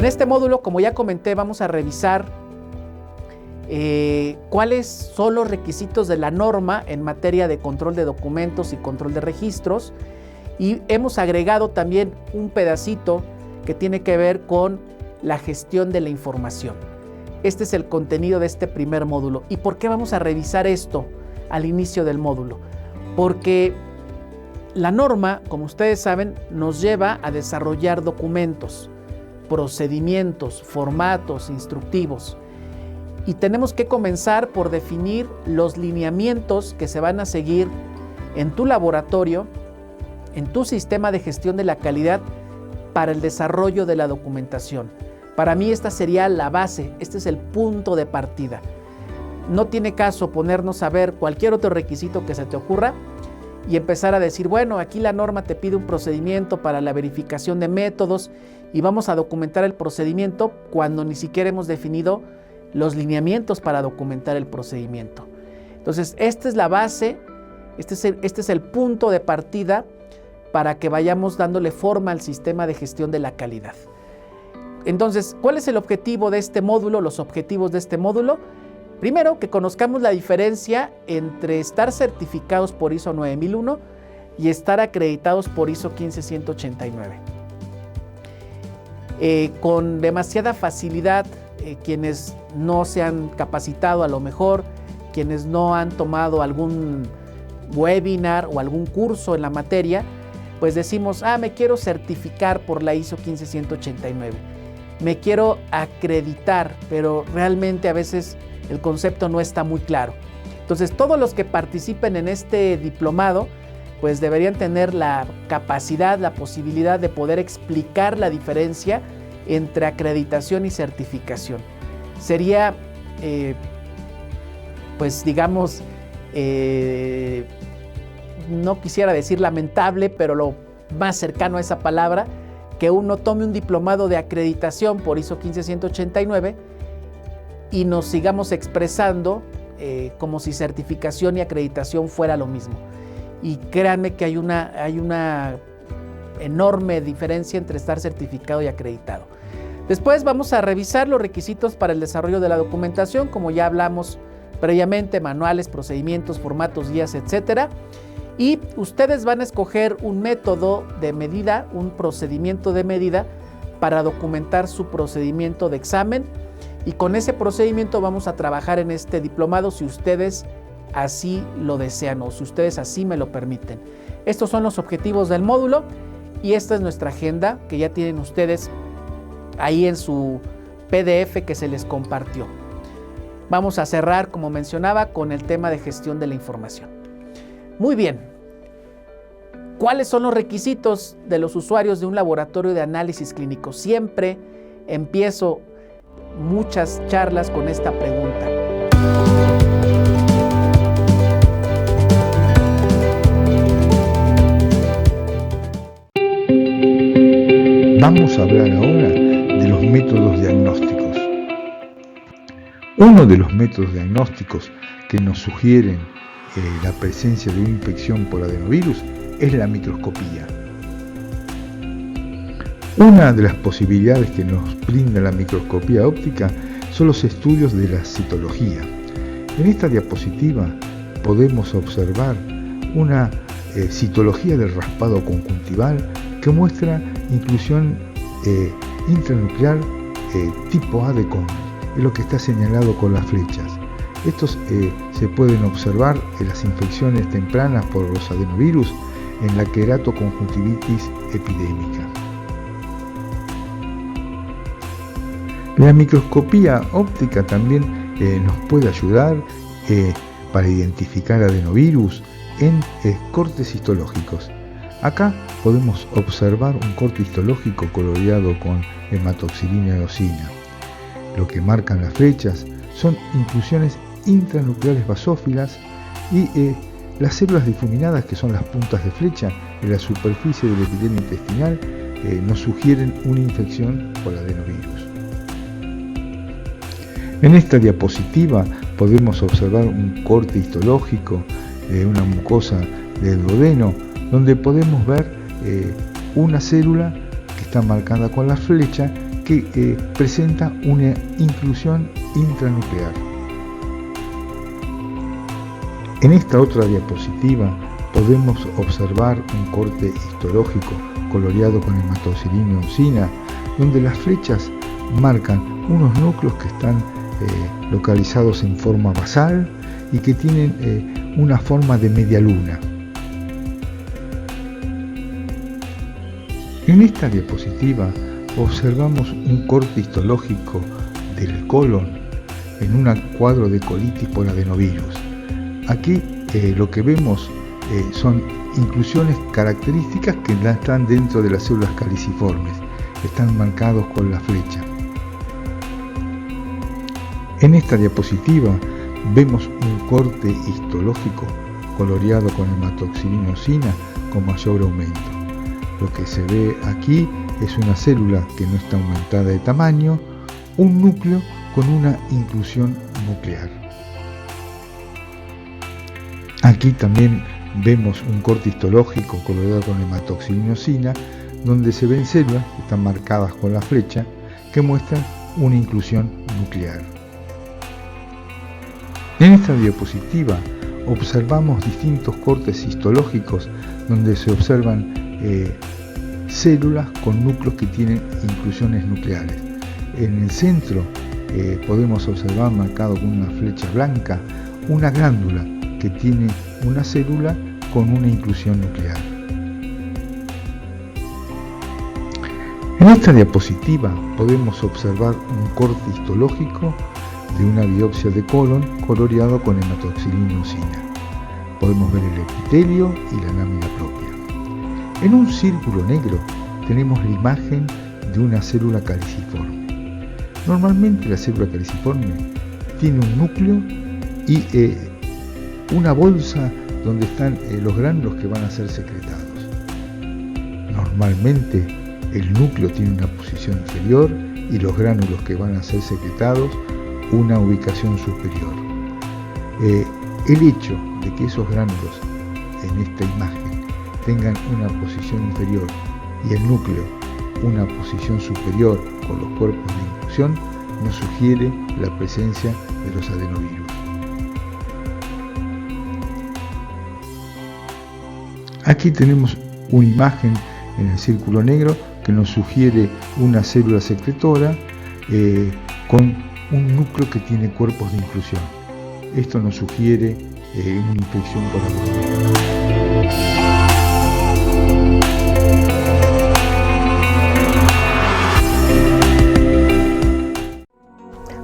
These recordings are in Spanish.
En este módulo, como ya comenté, vamos a revisar cuáles son los requisitos de la norma en materia de control de documentos y control de registros, y hemos agregado también un pedacito que tiene que ver con la gestión de la información. Este es el contenido de este primer módulo. ¿Y por qué vamos a revisar esto al inicio del módulo? Porque la norma, como ustedes saben, nos lleva a desarrollar documentos, procedimientos, formatos, instructivos. Y tenemos que comenzar por definir los lineamientos que se van a seguir en tu laboratorio, en tu sistema de gestión de la calidad para el desarrollo de la documentación. Para mí esta sería la base, este es el punto de partida. No tiene caso ponernos a ver cualquier otro requisito que se te ocurra y empezar a decir, bueno, aquí la norma te pide un procedimiento para la verificación de métodos y vamos a documentar el procedimiento cuando ni siquiera hemos definido los lineamientos para documentar el procedimiento. Entonces, esta es la base, este es el punto de partida para que vayamos dándole forma al sistema de gestión de la calidad. Entonces, ¿cuál es el objetivo de este módulo? Los objetivos de este módulo. Primero, que conozcamos la diferencia entre estar certificados por ISO 9001 y estar acreditados por ISO 15189. Con demasiada facilidad, quienes no se han capacitado, a lo mejor, quienes no han tomado algún webinar o algún curso en la materia, pues decimos, me quiero certificar por la ISO 15189. Me quiero acreditar, pero realmente a veces el concepto no está muy claro. Entonces, todos los que participen en este diplomado, pues deberían tener la capacidad, la posibilidad de poder explicar la diferencia entre acreditación y certificación. Sería, pues digamos, no quisiera decir lamentable, pero lo más cercano a esa palabra, que uno tome un diplomado de acreditación por ISO 15189 y nos sigamos expresando como si certificación y acreditación fuera lo mismo. Y créanme que hay una enorme diferencia entre estar certificado y acreditado. Después vamos a revisar los requisitos para el desarrollo de la documentación, como ya hablamos previamente, manuales, procedimientos, formatos, guías, etcétera. Y ustedes van a escoger un método de medida, un procedimiento de medida para documentar su procedimiento de examen, y con ese procedimiento vamos a trabajar en este diplomado si ustedes así lo desean o si ustedes así me lo permiten. Estos son los objetivos del módulo y esta es nuestra agenda que ya tienen ustedes ahí en su PDF que se les compartió. Vamos a cerrar, como mencionaba, con el tema de gestión de la información. Muy bien. ¿Cuáles son los requisitos de los usuarios de un laboratorio de análisis clínico? Siempre empiezo muchas charlas con esta pregunta. Vamos a hablar ahora de los métodos diagnósticos. Uno de los métodos diagnósticos que nos sugieren la presencia de una infección por adenovirus es la microscopía. Una de las posibilidades que nos brinda la microscopía óptica son los estudios de la citología. En esta diapositiva podemos observar una citología del raspado conjuntival que muestra inclusión intranuclear tipo A de Coni, es lo que está señalado con las flechas. Estos se pueden observar en las infecciones tempranas por los adenovirus en la queratoconjuntivitis epidémica. La microscopía óptica también nos puede ayudar para identificar adenovirus en cortes histológicos. Acá podemos observar un corte histológico coloreado con hematoxilina eosina. Lo que marcan las flechas son inclusiones intranucleares basófilas y las células difuminadas, que son las puntas de flecha en la superficie del epitelio intestinal, nos sugieren una infección por adenovirus. En esta diapositiva podemos observar un corte histológico de una mucosa del duodeno, donde podemos ver una célula que está marcada con la flecha, que que presenta una inclusión intranuclear. En esta otra diapositiva podemos observar un corte histológico coloreado con hematoxilina y eosina, donde las flechas marcan unos núcleos que están localizados en forma basal y que tienen una forma de media luna. En esta diapositiva observamos un corte histológico del colon en un cuadro de colitis por adenovirus. Aquí lo que vemos son inclusiones características que están dentro de las células caliciformes, están marcados con la flecha. En esta diapositiva vemos un corte histológico coloreado con hematoxilina y eosina con mayor aumento. Lo que se ve aquí es una célula que no está aumentada de tamaño, un núcleo con una inclusión nuclear. Aquí también vemos un corte histológico coloreado con hematoxilina y eosina, donde se ven células que están marcadas con la flecha que muestran una inclusión nuclear. En esta diapositiva observamos distintos cortes histológicos donde se observan células con núcleos que tienen inclusiones nucleares. En el centro podemos observar marcado con una flecha blanca una glándula que tiene una célula con una inclusión nuclear. En esta diapositiva podemos observar un corte histológico de una biopsia de colon coloreado con hematoxilina y eosina. Podemos ver el epitelio y la lámina propia. En un círculo negro tenemos la imagen de una célula caliciforme. Normalmente la célula caliciforme tiene un núcleo y una bolsa donde están los gránulos que van a ser secretados. Normalmente el núcleo tiene una posición inferior y los gránulos que van a ser secretados una ubicación superior. El hecho de que esos gránulos en esta imagen tengan una posición inferior y el núcleo una posición superior con los cuerpos de inclusión nos sugiere la presencia de los adenovirus. Aquí tenemos una imagen en el círculo negro que nos sugiere una célula secretora con un núcleo que tiene cuerpos de inclusión. Esto nos sugiere una infección por adenovirus.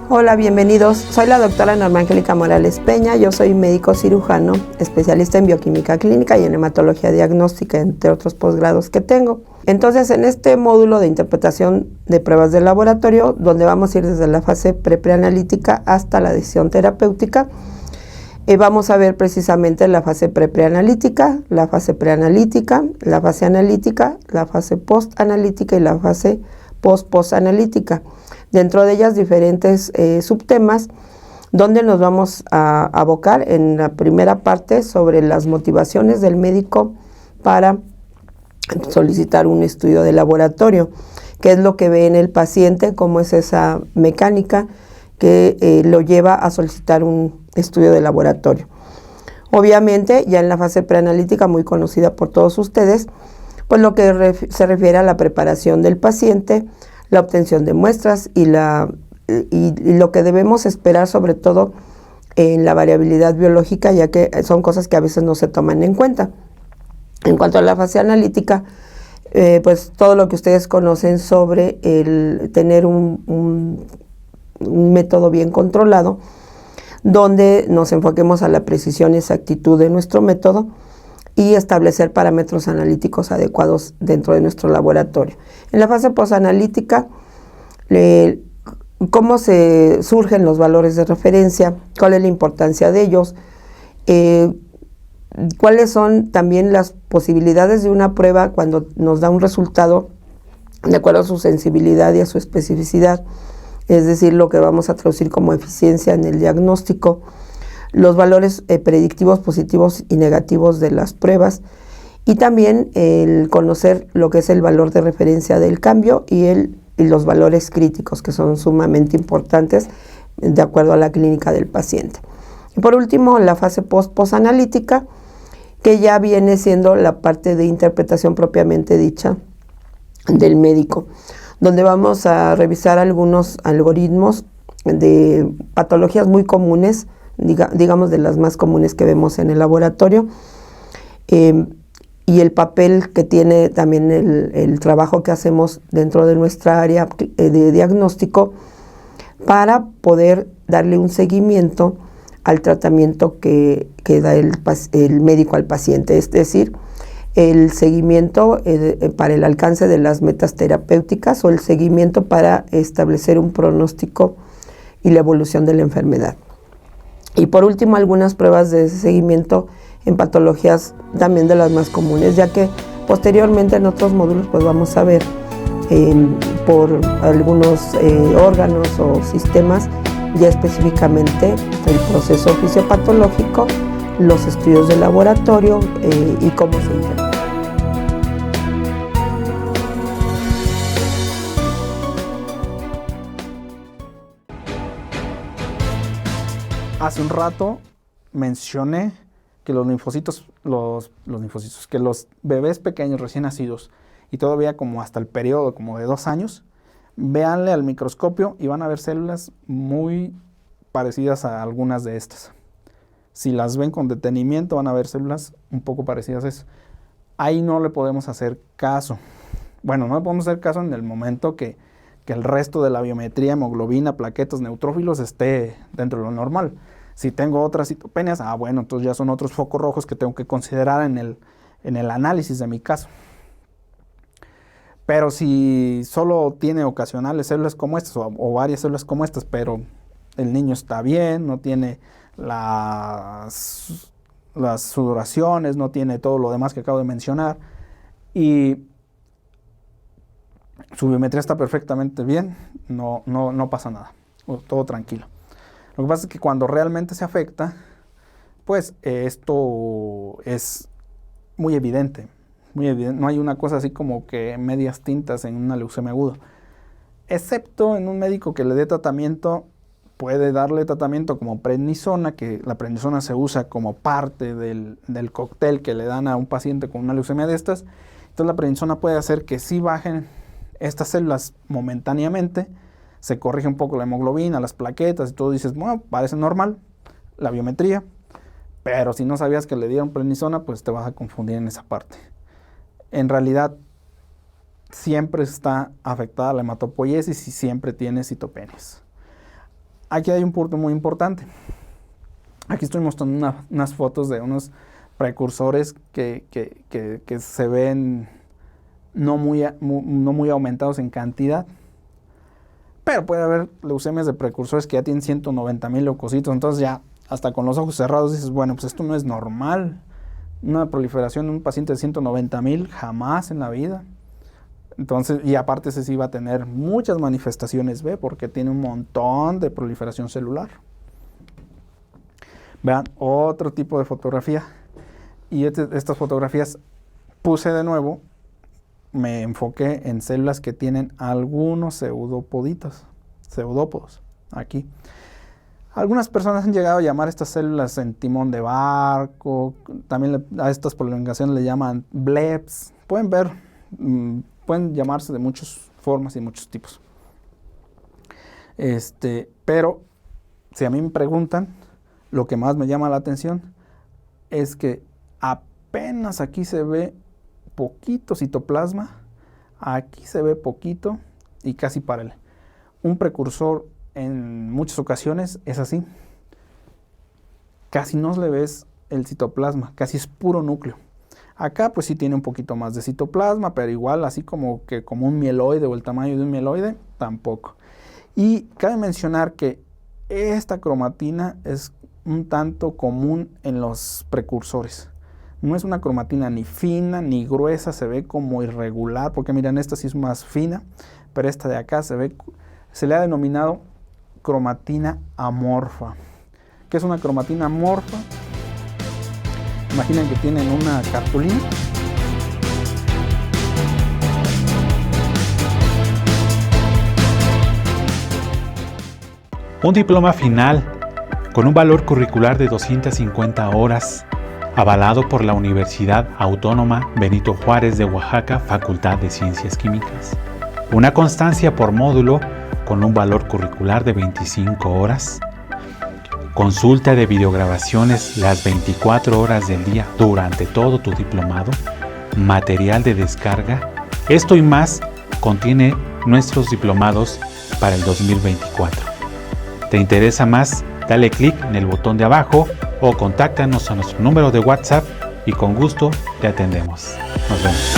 Hola, bienvenidos. Soy la doctora Norma Angélica Morales Peña. Yo soy médico cirujano, especialista en bioquímica clínica y en hematología diagnóstica, entre otros posgrados que tengo. Entonces, en este módulo de interpretación de pruebas de laboratorio, donde vamos a ir desde la fase preanalítica hasta la decisión terapéutica, vamos a ver precisamente la fase preanalítica, la fase preanalítica, la fase analítica, la fase postanalítica y la fase postanalítica. Dentro de ellas diferentes subtemas donde nos vamos a abocar en la primera parte sobre las motivaciones del médico para solicitar un estudio de laboratorio, qué es lo que ve en el paciente, cómo es esa mecánica que lo lleva a solicitar un estudio de laboratorio. Obviamente, ya en la fase preanalítica, muy conocida por todos ustedes, pues lo que se refiere a la preparación del paciente, la obtención de muestras y lo que debemos esperar sobre todo en la variabilidad biológica, ya que son cosas que a veces no se toman en cuenta. En cuanto a la fase analítica, pues todo lo que ustedes conocen sobre el tener un método bien controlado, donde nos enfoquemos a la precisión y exactitud de nuestro método y establecer parámetros analíticos adecuados dentro de nuestro laboratorio. En la fase posanalítica, cómo se surgen los valores de referencia, cuál es la importancia de ellos, cuáles son también las posibilidades de una prueba cuando nos da un resultado de acuerdo a su sensibilidad y a su especificidad, es decir, lo que vamos a traducir como eficiencia en el diagnóstico, los valores predictivos positivos y negativos de las pruebas y también el conocer lo que es el valor de referencia del cambio y el y los valores críticos, que son sumamente importantes de acuerdo a la clínica del paciente. Y por último, la fase posanalítica, que ya viene siendo la parte de interpretación propiamente dicha del médico, donde vamos a revisar algunos algoritmos de patologías muy comunes, digamos de las más comunes que vemos en el laboratorio, y el papel que tiene también el trabajo que hacemos dentro de nuestra área de diagnóstico para poder darle un seguimiento al tratamiento que da el médico al paciente, es decir, el seguimiento para el alcance de las metas terapéuticas o el seguimiento para establecer un pronóstico y la evolución de la enfermedad. Y por último, algunas pruebas de seguimiento en patologías también de las más comunes, ya que posteriormente en otros módulos pues vamos a ver por algunos órganos o sistemas ya específicamente el proceso fisiopatológico, los estudios de laboratorio y cómo se interpreta. Hace un rato mencioné que los linfocitos, que los bebés pequeños recién nacidos y todavía como hasta el periodo como de 2 años, véanle al microscopio y van a ver células muy parecidas a algunas de estas. Si las ven con detenimiento van a ver células un poco parecidas a eso. Ahí no le podemos hacer caso. Bueno, no le podemos hacer caso en el momento que el resto de la biometría, hemoglobina, plaquetas, neutrófilos esté dentro de lo normal. Si tengo otras citopenias, bueno, entonces ya son otros focos rojos que tengo que considerar en el análisis de mi caso. Pero si solo tiene ocasionales células como estas o varias células como estas, pero el niño está bien, no tiene las sudoraciones, no tiene todo lo demás que acabo de mencionar y su biometría está perfectamente bien, no pasa nada, todo tranquilo. Lo que pasa es que cuando realmente se afecta, pues esto es muy evidente, no hay una cosa así como que medias tintas en una leucemia aguda, excepto en un médico que le dé tratamiento, puede darle tratamiento como prednisona, que la prednisona se usa como parte del cóctel que le dan a un paciente con una leucemia de estas. Entonces la prednisona puede hacer que sí bajen estas células momentáneamente, se corrige un poco la hemoglobina, las plaquetas y todo, dices, bueno, parece normal la biometría, pero si no sabías que le dieron prednisona, pues te vas a confundir en esa parte. En realidad, siempre está afectada la hematopoiesis y siempre tiene citopenias. Aquí hay un punto muy importante. Aquí estoy mostrando unas fotos de unos precursores que se ven no muy aumentados en cantidad. Pero puede haber leucemias de precursores que ya tienen 190,000 leucocitos. Entonces ya hasta con los ojos cerrados dices, bueno, pues esto no es normal. Una proliferación en un paciente de 190,000 jamás en la vida. Entonces, y aparte ese sí va a tener muchas manifestaciones B porque tiene un montón de proliferación celular. Vean, otro tipo de fotografía. Y estas fotografías puse de nuevo, me enfoqué en células que tienen algunos pseudópodos, aquí. Algunas personas han llegado a llamar estas células en timón de barco, también a estas prolongaciones le llaman blebs. Pueden ver, pueden llamarse de muchas formas y muchos tipos. Pero si a mí me preguntan, lo que más me llama la atención es que apenas aquí se ve poquito citoplasma, aquí se ve poquito y casi paralelo. Un precursor en muchas ocasiones es así. Casi no le ves el citoplasma, casi es puro núcleo. Acá pues sí tiene un poquito más de citoplasma, pero igual así como un mieloide o el tamaño de un mieloide, tampoco. Y cabe mencionar que esta cromatina es un tanto común en los precursores. No es una cromatina ni fina ni gruesa, se ve como irregular, porque miren, esta sí es más fina, pero esta de acá se le ha denominado cromatina amorfa. ¿Qué es una cromatina amorfa? Imaginen que tienen una cartulina. Un diploma final con un valor curricular de 250 horas, avalado por la Universidad Autónoma Benito Juárez de Oaxaca, Facultad de Ciencias Químicas. Una constancia por módulo con un valor curricular de 25 horas. Consulta de videograbaciones las 24 horas del día durante todo tu diplomado. Material de descarga. Esto y más contiene nuestros diplomados para el 2024. ¿Te interesa más? Dale clic en el botón de abajo o contáctanos a nuestro número de WhatsApp y con gusto te atendemos. Nos vemos.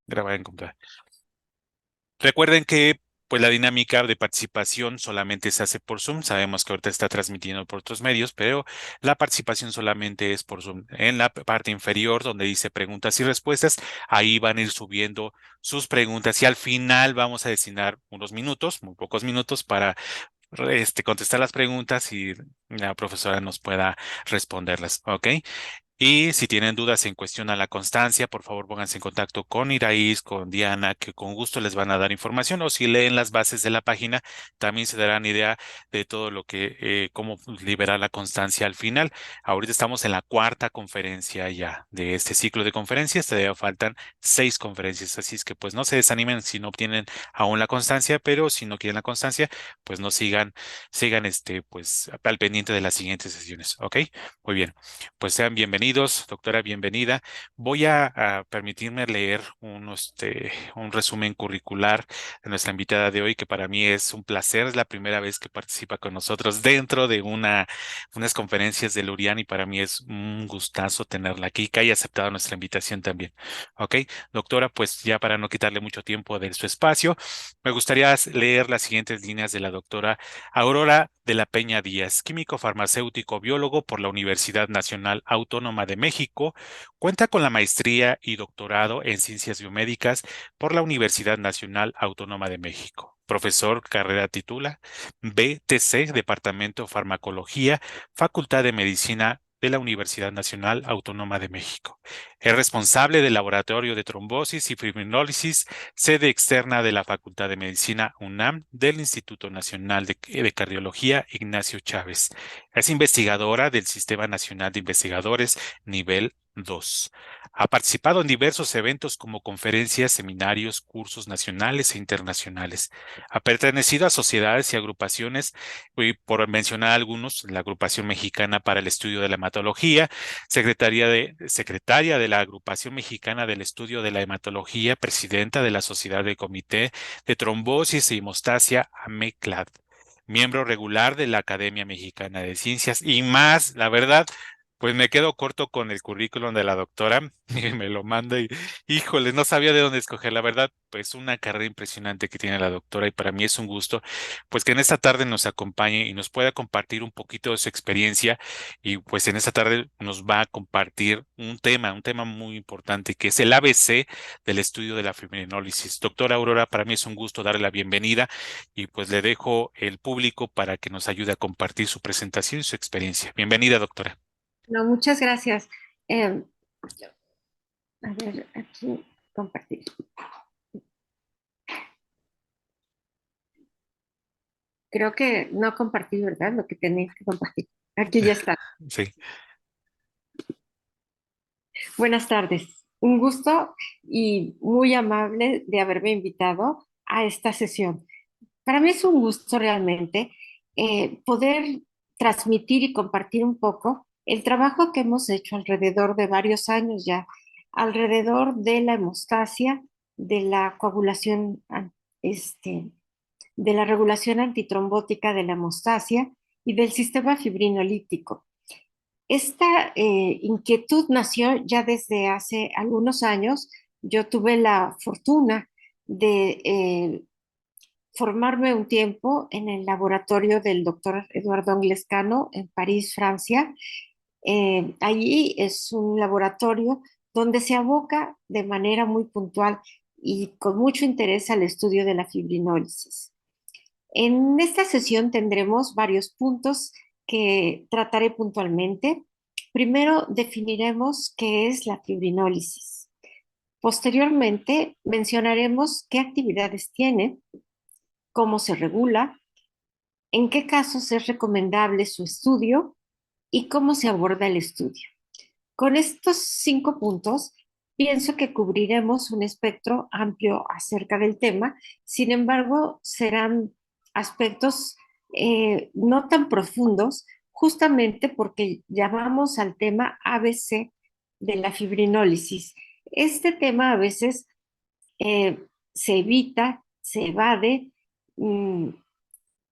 Grabar en computadora. Recuerden que pues la dinámica de participación solamente se hace por Zoom. Sabemos que ahorita está transmitiendo por otros medios, pero la participación solamente es por Zoom. En la parte inferior donde dice preguntas y respuestas, ahí van a ir subiendo sus preguntas y al final vamos a designar unos minutos, muy pocos minutos para contestar las preguntas y la profesora nos pueda responderlas, ¿ok? Y si tienen dudas en cuestión a la constancia, por favor pónganse en contacto con Iraís, con Diana, que con gusto les van a dar información. O si leen las bases de la página, también se darán idea de todo lo que, cómo liberar la constancia al final. Ahorita estamos en la cuarta conferencia ya de este ciclo de conferencias. Todavía faltan 6 conferencias, así es que pues no se desanimen si no obtienen aún la constancia, pero si no quieren la constancia, pues no sigan pues al pendiente de las siguientes sesiones, ¿ok? Muy bien. Pues sean bienvenidos, doctora, bienvenida. Voy a permitirme leer un resumen curricular de nuestra invitada de hoy, que para mí es un placer, es la primera vez que participa con nosotros dentro de unas conferencias de Lurian y para mí es un gustazo tenerla aquí, que haya aceptado nuestra invitación también. Ok, doctora, pues ya para no quitarle mucho tiempo de su espacio, me gustaría leer las siguientes líneas de la doctora Aurora de la Peña Díaz, químico farmacéutico biólogo por la Universidad Nacional Autónoma de México, cuenta con la maestría y doctorado en ciencias biomédicas por la Universidad Nacional Autónoma de México. Profesor, carrera titula, BTC, Departamento Farmacología, Facultad de Medicina de la Universidad Nacional Autónoma de México. Es responsable del Laboratorio de Trombosis y Fibrinólisis, sede externa de la Facultad de Medicina UNAM del Instituto Nacional de Cardiología Ignacio Chávez. Es investigadora del Sistema Nacional de Investigadores Nivel 2. Ha participado en diversos eventos como conferencias, seminarios, cursos nacionales e internacionales. Ha pertenecido a sociedades y agrupaciones, y por mencionar algunos, la Agrupación Mexicana para el Estudio de la Hematología, secretaria de la Agrupación Mexicana del Estudio de la Hematología, presidenta de la Sociedad de Comité de Trombosis y Hemostasia, AMECLAD, miembro regular de la Academia Mexicana de Ciencias y más, la verdad, Pues me quedo corto con el currículum de la doctora y me lo manda y, híjole, no sabía de dónde escoger. La verdad, pues una carrera impresionante que tiene la doctora y para mí es un gusto, pues que en esta tarde nos acompañe y nos pueda compartir un poquito de su experiencia y pues en esta tarde nos va a compartir un tema muy importante que es el ABC del estudio de la fibrinólisis. Doctora Aurora, para mí es un gusto darle la bienvenida y pues le dejo el público para que nos ayude a compartir su presentación y su experiencia. Bienvenida, doctora. No, muchas gracias. Eh, a ver, aquí compartir. Creo que no compartí, ¿verdad? Lo que tenía que compartir. Aquí ya está. Sí. Buenas tardes. Un gusto y muy amable de haberme invitado a esta sesión. Para mí es un gusto realmente poder transmitir y compartir un poco el trabajo que hemos hecho alrededor de varios años ya, alrededor de la hemostasia, de la coagulación, de la regulación antitrombótica de la hemostasia y del sistema fibrinolítico. Esta inquietud nació ya desde hace algunos años. Yo tuve la fortuna de formarme un tiempo en el laboratorio del doctor Eduardo Anglescano en París, Francia. Allí es un laboratorio donde se aboca de manera muy puntual y con mucho interés al estudio de la fibrinólisis. En esta sesión tendremos varios puntos que trataré puntualmente. Primero definiremos qué es la fibrinólisis. Posteriormente mencionaremos qué actividades tiene, cómo se regula, en qué casos es recomendable su estudio y cómo se aborda el estudio. Con estos 5 puntos, pienso que cubriremos un espectro amplio acerca del tema. Sin embargo, serán aspectos no tan profundos, justamente porque llamamos al tema ABC de la fibrinólisis. Este tema a veces se evita, se evade, mm,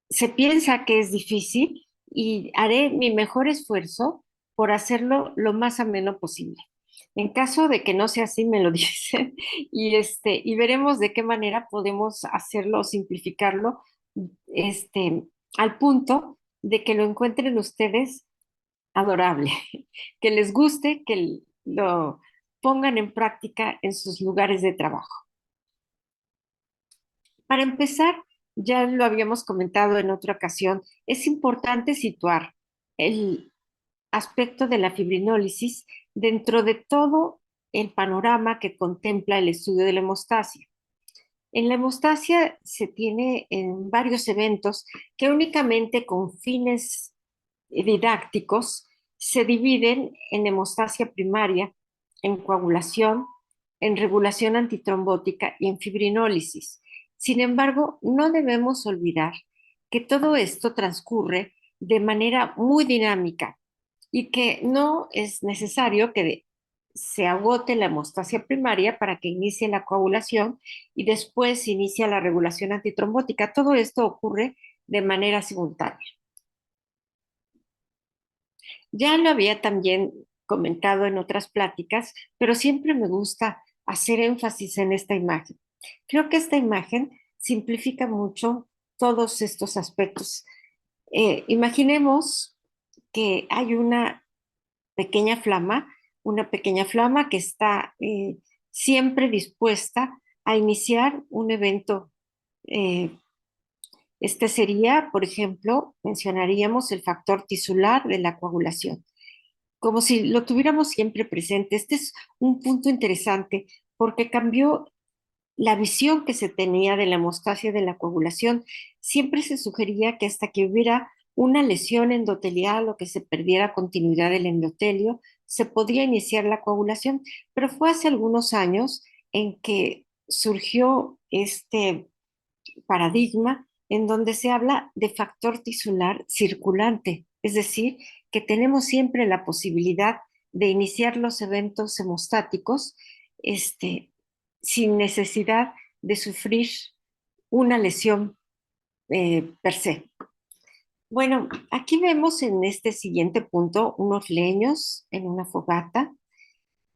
se piensa que es difícil y haré mi mejor esfuerzo por hacerlo lo más ameno posible. En caso de que no sea así, me lo dicen y veremos de qué manera podemos hacerlo o simplificarlo este, al punto de que lo encuentren ustedes adorable, que les guste, que lo pongan en práctica en sus lugares de trabajo. Para empezar, ya lo habíamos comentado en otra ocasión, es importante situar el aspecto de la fibrinólisis dentro de todo el panorama que contempla el estudio de la hemostasia. En la hemostasia se tiene en varios eventos que únicamente con fines didácticos se dividen en hemostasia primaria, en coagulación, en regulación antitrombótica y en fibrinólisis. Sin embargo, no debemos olvidar que todo esto transcurre de manera muy dinámica y que no es necesario que se agote la hemostasia primaria para que inicie la coagulación y después inicia la regulación antitrombótica. Todo esto ocurre de manera simultánea. Ya lo había también comentado en otras pláticas, pero siempre me gusta hacer énfasis en esta imagen. Creo que esta imagen simplifica mucho todos estos aspectos. Imaginemos que hay una pequeña flama que está siempre dispuesta a iniciar un evento. Este sería, por ejemplo, mencionaríamos el factor tisular de la coagulación, como si lo tuviéramos siempre presente. Este es un punto interesante porque cambió la visión que se tenía de la hemostasia de la coagulación. Siempre se sugería que hasta que hubiera una lesión endotelial o que se perdiera continuidad del endotelio, se podía iniciar la coagulación, pero fue hace algunos años en que surgió este paradigma en donde se habla de factor tisular circulante, es decir, que tenemos siempre la posibilidad de iniciar los eventos hemostáticos sin necesidad de sufrir una lesión per se. Bueno, aquí vemos en este siguiente punto unos leños en una fogata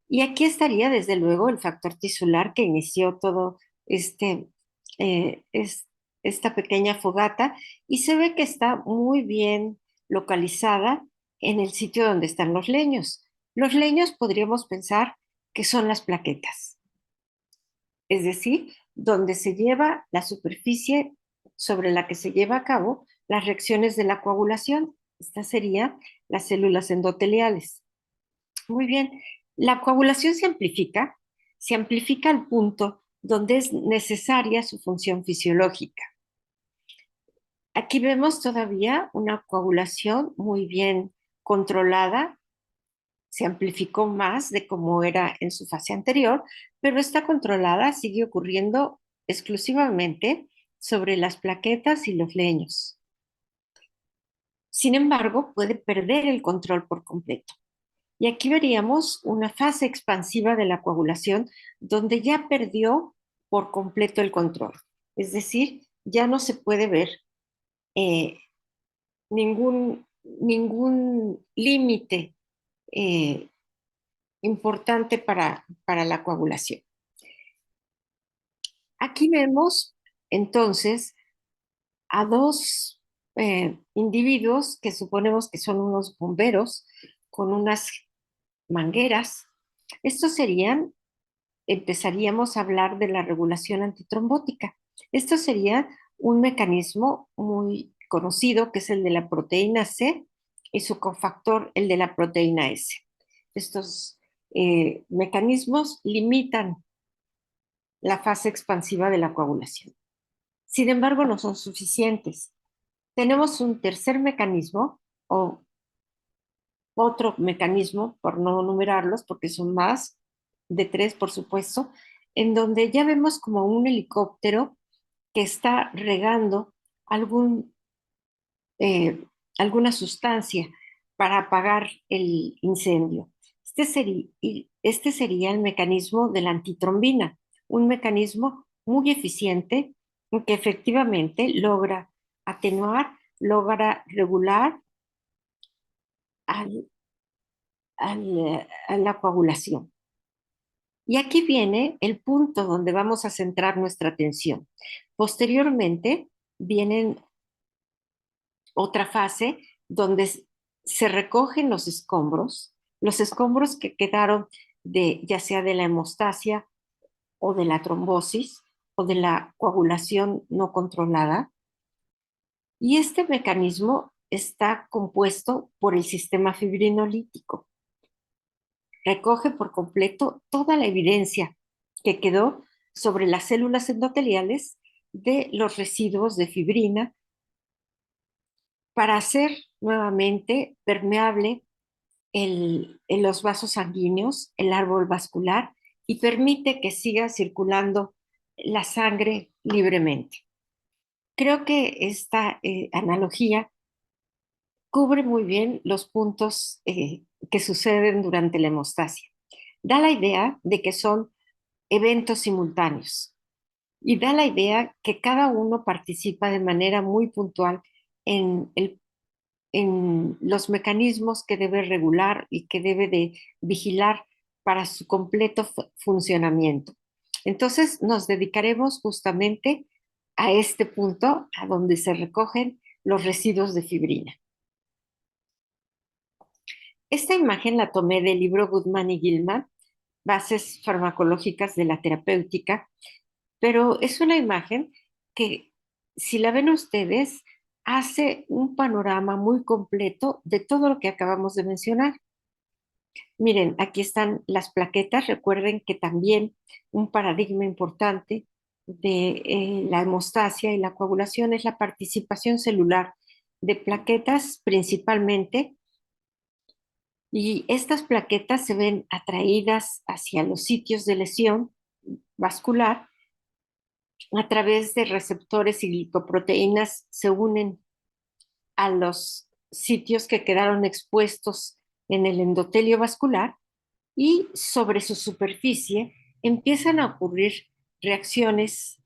y aquí estaría desde luego el factor tisular que inició todo este, eh, es- esta pequeña fogata y se ve que está muy bien localizada en el sitio donde están los leños. Los leños podríamos pensar que son las plaquetas, es decir, donde se lleva la superficie sobre la que se lleva a cabo las reacciones de la coagulación. Estas serían las células endoteliales. Muy bien, la coagulación se amplifica al punto donde es necesaria su función fisiológica. Aquí vemos todavía una coagulación muy bien controlada, se amplificó más de como era en su fase anterior, pero esta controlada sigue ocurriendo exclusivamente sobre las plaquetas y los leños. Sin embargo, puede perder el control por completo. Y aquí veríamos una fase expansiva de la coagulación donde ya perdió por completo el control. Es decir, ya no se puede ver eh, ningún límite eh, importante para la coagulación. Aquí vemos entonces a dos individuos que suponemos que son unos bomberos con unas mangueras. Estos serían, empezaríamos a hablar de la regulación antitrombótica. Esto sería un mecanismo muy conocido que es el de la proteína C y su cofactor, el de la proteína S. Estos mecanismos limitan la fase expansiva de la coagulación. Sin embargo, no son suficientes. Tenemos un tercer mecanismo o otro mecanismo, por no numerarlos, porque son más de tres, por supuesto, en donde ya vemos como un helicóptero que está regando algún, eh, alguna sustancia para apagar el incendio. Este sería el mecanismo de la antitrombina, un mecanismo muy eficiente que efectivamente logra atenuar, logra regular al, a la coagulación. Y aquí viene el punto donde vamos a centrar nuestra atención. Posteriormente viene otra fase donde se recogen los escombros que quedaron de ya sea de la hemostasia o de la trombosis o de la coagulación no controlada. Y este mecanismo está compuesto por el sistema fibrinolítico. Recoge por completo toda la evidencia que quedó sobre las células endoteliales de los residuos de fibrina para hacer nuevamente permeable en los vasos sanguíneos, el árbol vascular, y permite que siga circulando la sangre libremente. Creo que esta analogía cubre muy bien los puntos que suceden durante la hemostasia. Da la idea de que son eventos simultáneos y da la idea que cada uno participa de manera muy puntual en, en los mecanismos que debe regular y que debe de vigilar para su completo funcionamiento. Entonces nos dedicaremos justamente a este punto, a donde se recogen los residuos de fibrina. Esta imagen la tomé del libro Goodman y Gilman, Bases farmacológicas de la terapéutica, pero es una imagen que, si la ven ustedes, hace un panorama muy completo de todo lo que acabamos de mencionar. Miren, aquí están las plaquetas. Recuerden que también un paradigma importante de la hemostasia y la coagulación es la participación celular de plaquetas principalmente, y estas plaquetas se ven atraídas hacia los sitios de lesión vascular a través de receptores y glicoproteínas, se unen a los sitios que quedaron expuestos en el endotelio vascular y sobre su superficie empiezan a ocurrir reacciones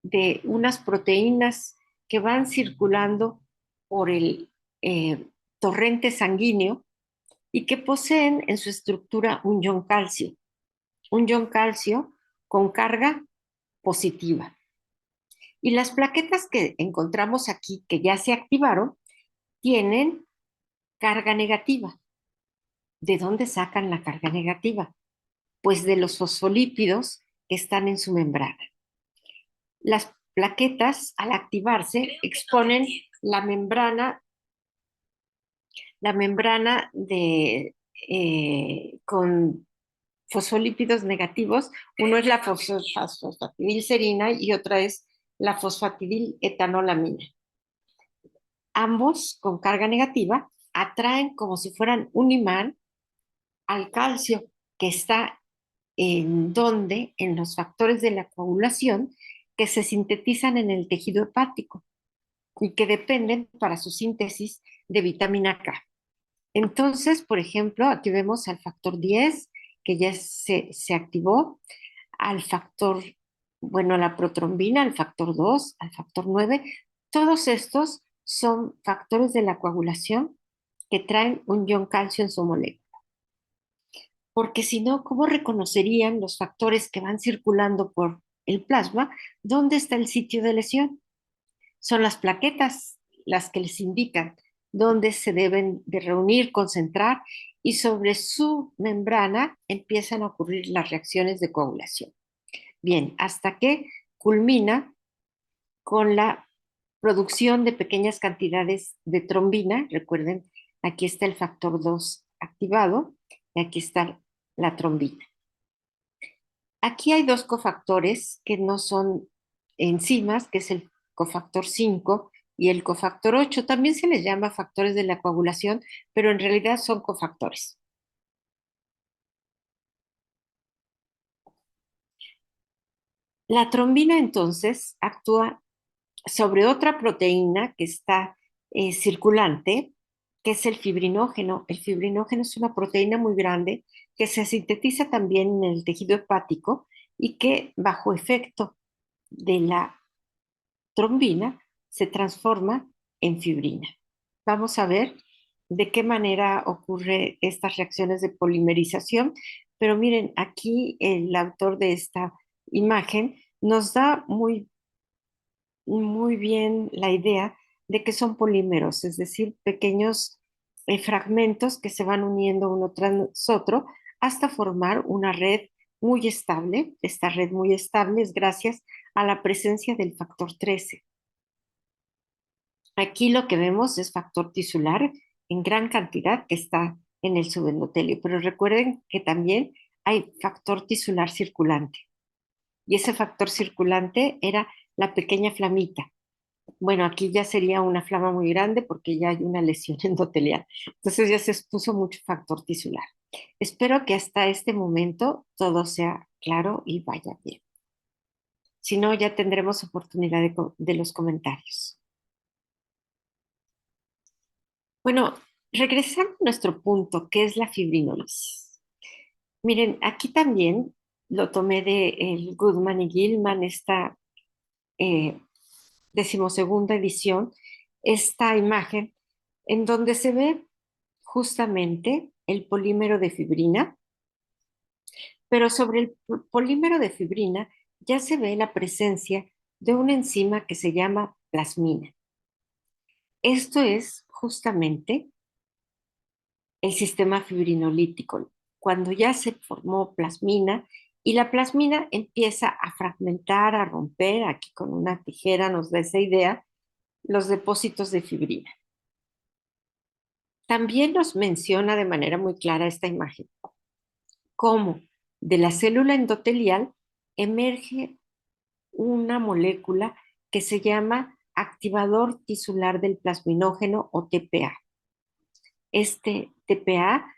de unas proteínas que van circulando por el torrente sanguíneo y que poseen en su estructura un ion calcio con carga positiva. Y las plaquetas que encontramos aquí, que ya se activaron, tienen carga negativa. ¿De dónde sacan la carga negativa? Pues de los fosfolípidos que están en su membrana. Las plaquetas, al activarse, exponen la membrana con fosfolípidos negativos. Uno es la fosfatidilcerina y otra es la fosfatidiletanolamina. Ambos, con carga negativa, atraen como si fueran un imán al calcio que está en los factores de la coagulación que se sintetizan en el tejido hepático y que dependen para su síntesis de vitamina K. Entonces, por ejemplo, aquí vemos al factor 10 que ya se activó, al factor, bueno, a la protrombina, al factor 2, al factor 9. Todos estos son factores de la coagulación que traen un ion calcio en su molécula. Porque si no, ¿cómo reconocerían los factores que van circulando por el plasma dónde está el sitio de lesión? Son las plaquetas las que les indican dónde se deben de reunir, concentrar, y sobre su membrana empiezan a ocurrir las reacciones de coagulación. Bien, hasta que culmina con la producción de pequeñas cantidades de trombina. Recuerden, aquí está el factor 2 activado y aquí está la trombina. Aquí hay dos cofactores que no son enzimas, que es el cofactor 5 y el cofactor 8. También se les llama factores de la coagulación, pero en realidad son cofactores. La trombina entonces actúa sobre otra proteína que está circulante, que es el fibrinógeno. El fibrinógeno es una proteína muy grande que se sintetiza también en el tejido hepático y que bajo efecto de la trombina se transforma en fibrina. Vamos a ver de qué manera ocurre estas reacciones de polimerización, pero miren, aquí el autor de esta imagen nos da muy bien la idea de que son polímeros, es decir, pequeños fragmentos que se van uniendo uno tras otro hasta formar una red muy estable. Esta red muy estable es gracias a la presencia del factor 13. Aquí lo que vemos es factor tisular en gran cantidad que está en el subendotelio, pero recuerden que también hay factor tisular circulante. Y ese factor circulante era la pequeña flamita. Bueno, aquí ya sería una flama muy grande porque ya hay una lesión endotelial. Entonces ya se expuso mucho factor tisular. Espero que hasta este momento todo sea claro y vaya bien. Si no, ya tendremos oportunidad de los comentarios. Bueno, regresando a nuestro punto, ¿qué es la fibrinólisis? Miren, aquí también lo tomé de el Goodman y Gilman, esta 12ª edición, esta imagen en donde se ve justamente el polímero de fibrina, pero sobre el polímero de fibrina ya se ve la presencia de una enzima que se llama plasmina. Esto es justamente el sistema fibrinolítico, cuando ya se formó plasmina y la plasmina empieza a fragmentar, a romper, aquí con una tijera nos da esa idea, los depósitos de fibrina. También nos menciona de manera muy clara esta imagen, cómo de la célula endotelial emerge una molécula que se llama activador tisular del plasminógeno o TPA. Este TPA,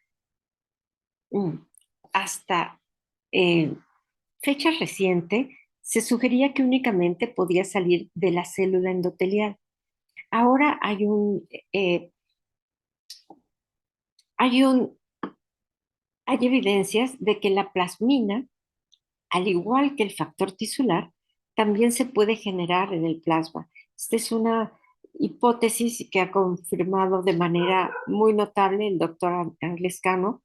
hasta fecha reciente, se sugería que únicamente podía salir de la célula endotelial. Ahora hay evidencias de que la plasmina, al igual que el factor tisular, también se puede generar en el plasma. Esta es una hipótesis que ha confirmado de manera muy notable el doctor Anglescano,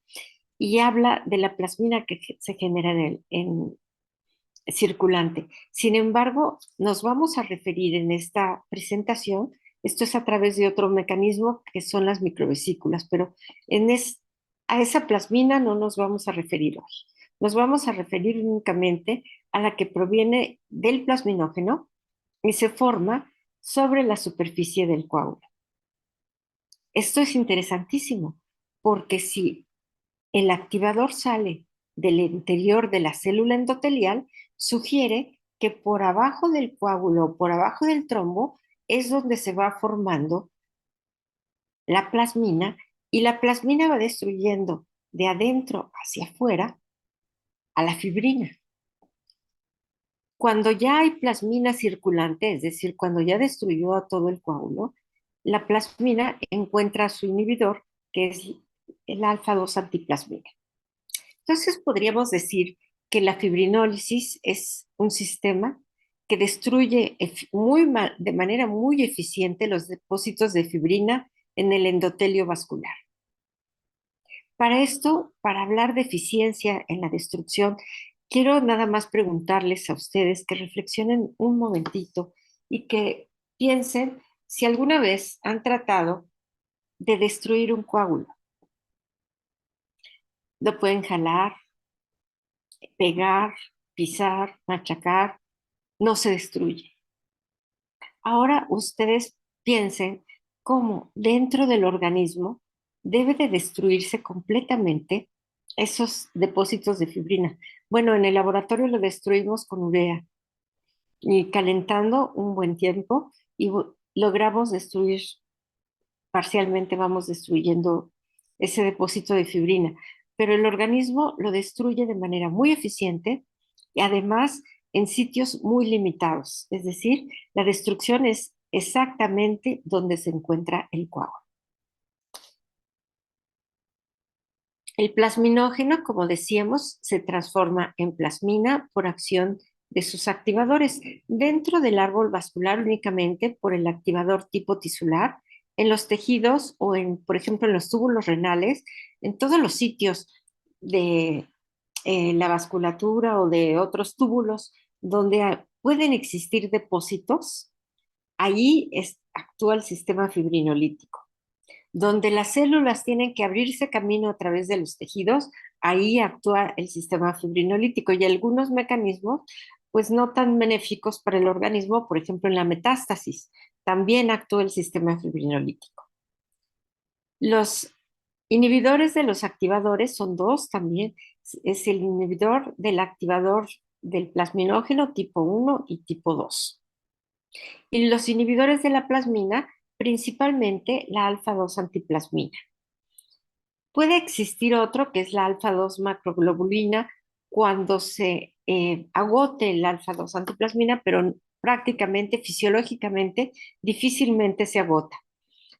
y habla de la plasmina que se genera en circulante. Sin embargo, nos vamos a referir en esta presentación, esto es a través de otro mecanismo que son las microvesículas, pero a esa plasmina no nos vamos a referir hoy. Nos vamos a referir únicamente a la que proviene del plasminógeno y se forma sobre la superficie del coágulo. Esto es interesantísimo, porque si el activador sale del interior de la célula endotelial, sugiere que por abajo del coágulo o por abajo del trombo es donde se va formando la plasmina, y la plasmina va destruyendo de adentro hacia afuera a la fibrina. Cuando ya hay plasmina circulante, es decir, cuando ya destruyó a todo el coágulo, la plasmina encuentra a su inhibidor, que es el alfa-2 antiplasmina. Entonces podríamos decir que la fibrinólisis es un sistema que destruye de manera muy eficiente los depósitos de fibrina en el endotelio vascular. Para esto, para hablar de eficiencia en la destrucción, quiero nada más preguntarles a ustedes que reflexionen un momentito y que piensen si alguna vez han tratado de destruir un coágulo. Lo pueden jalar, pegar, pisar, machacar, no se destruye. Ahora ustedes piensen cómo dentro del organismo debe de destruirse completamente esos depósitos de fibrina. Bueno, en el laboratorio lo destruimos con urea y calentando un buen tiempo y logramos destruir parcialmente, vamos destruyendo ese depósito de fibrina, pero el organismo lo destruye de manera muy eficiente y además en sitios muy limitados, es decir, la destrucción es exactamente donde se encuentra el coágulo. El plasminógeno, como decíamos, se transforma en plasmina por acción de sus activadores dentro del árbol vascular únicamente por el activador tipo tisular, en los tejidos o por ejemplo, en los túbulos renales, en todos los sitios de la vasculatura o de otros túbulos donde pueden existir depósitos, ahí actúa el sistema fibrinolítico. Donde las células tienen que abrirse camino a través de los tejidos, ahí actúa el sistema fibrinolítico y algunos mecanismos, pues no tan benéficos para el organismo, por ejemplo en la metástasis, también actúa el sistema fibrinolítico. Los inhibidores de los activadores son dos también, es el inhibidor del activador del plasminógeno tipo 1 y tipo 2. Y los inhibidores de la plasmina, principalmente la alfa-2 antiplasmina. Puede existir otro que es la alfa-2 macroglobulina cuando se agote el alfa-2 antiplasmina, pero prácticamente, fisiológicamente, difícilmente se agota.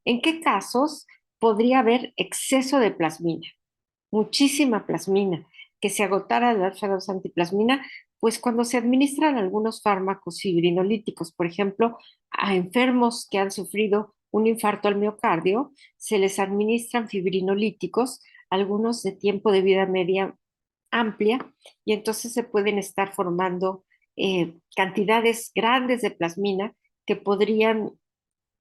¿En qué casos podría haber exceso de plasmina? Muchísima plasmina, que se agotara la alfa-2 antiplasmina, pues cuando se administran algunos fármacos fibrinolíticos, por ejemplo, a enfermos que han sufrido un infarto al miocardio, se les administran fibrinolíticos, algunos de tiempo de vida media amplia, y entonces se pueden estar formando cantidades grandes de plasmina que podrían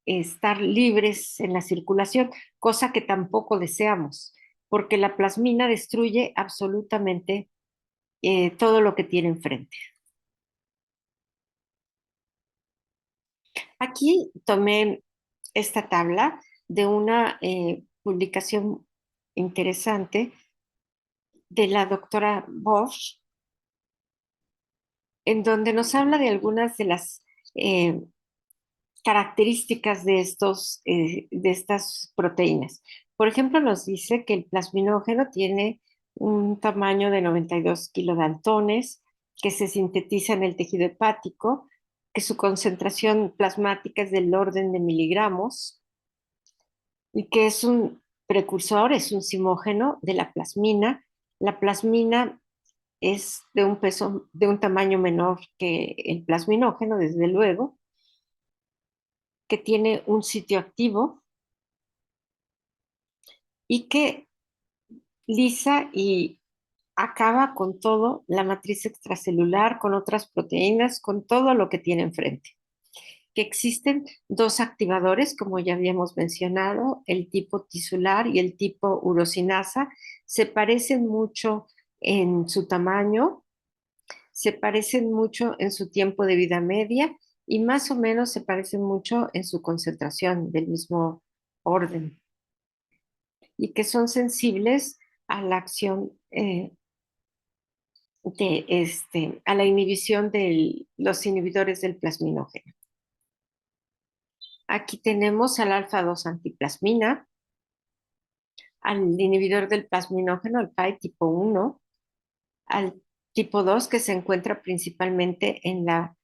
estar libres en la circulación, cosa que tampoco deseamos, porque la plasmina destruye absolutamente todo lo que tiene enfrente. Aquí tomé esta tabla de una publicación interesante de la doctora Bosch, en donde nos habla de algunas de las características de estas proteínas. Por ejemplo, nos dice que el plasminógeno tiene un tamaño de 92 kilodaltones, que se sintetiza en el tejido hepático, que su concentración plasmática es del orden de miligramos y que es un precursor, es un simógeno de la plasmina. La plasmina es de un peso, de un tamaño menor que el plasminógeno, desde luego, que tiene un sitio activo y que lisa y acaba con todo, la matriz extracelular, con otras proteínas, con todo lo que tiene enfrente. Que existen dos activadores, como ya habíamos mencionado, el tipo tisular y el tipo urosinasa. Se parecen mucho en su tamaño, se parecen mucho en su tiempo de vida media y más o menos se parecen mucho en su concentración del mismo orden y que son sensibles a la acción a la inhibición de los inhibidores del plasminógeno. Aquí tenemos al alfa-2 antiplasmina, al inhibidor del plasminógeno, el PAI tipo 1, al tipo 2 que se encuentra principalmente en la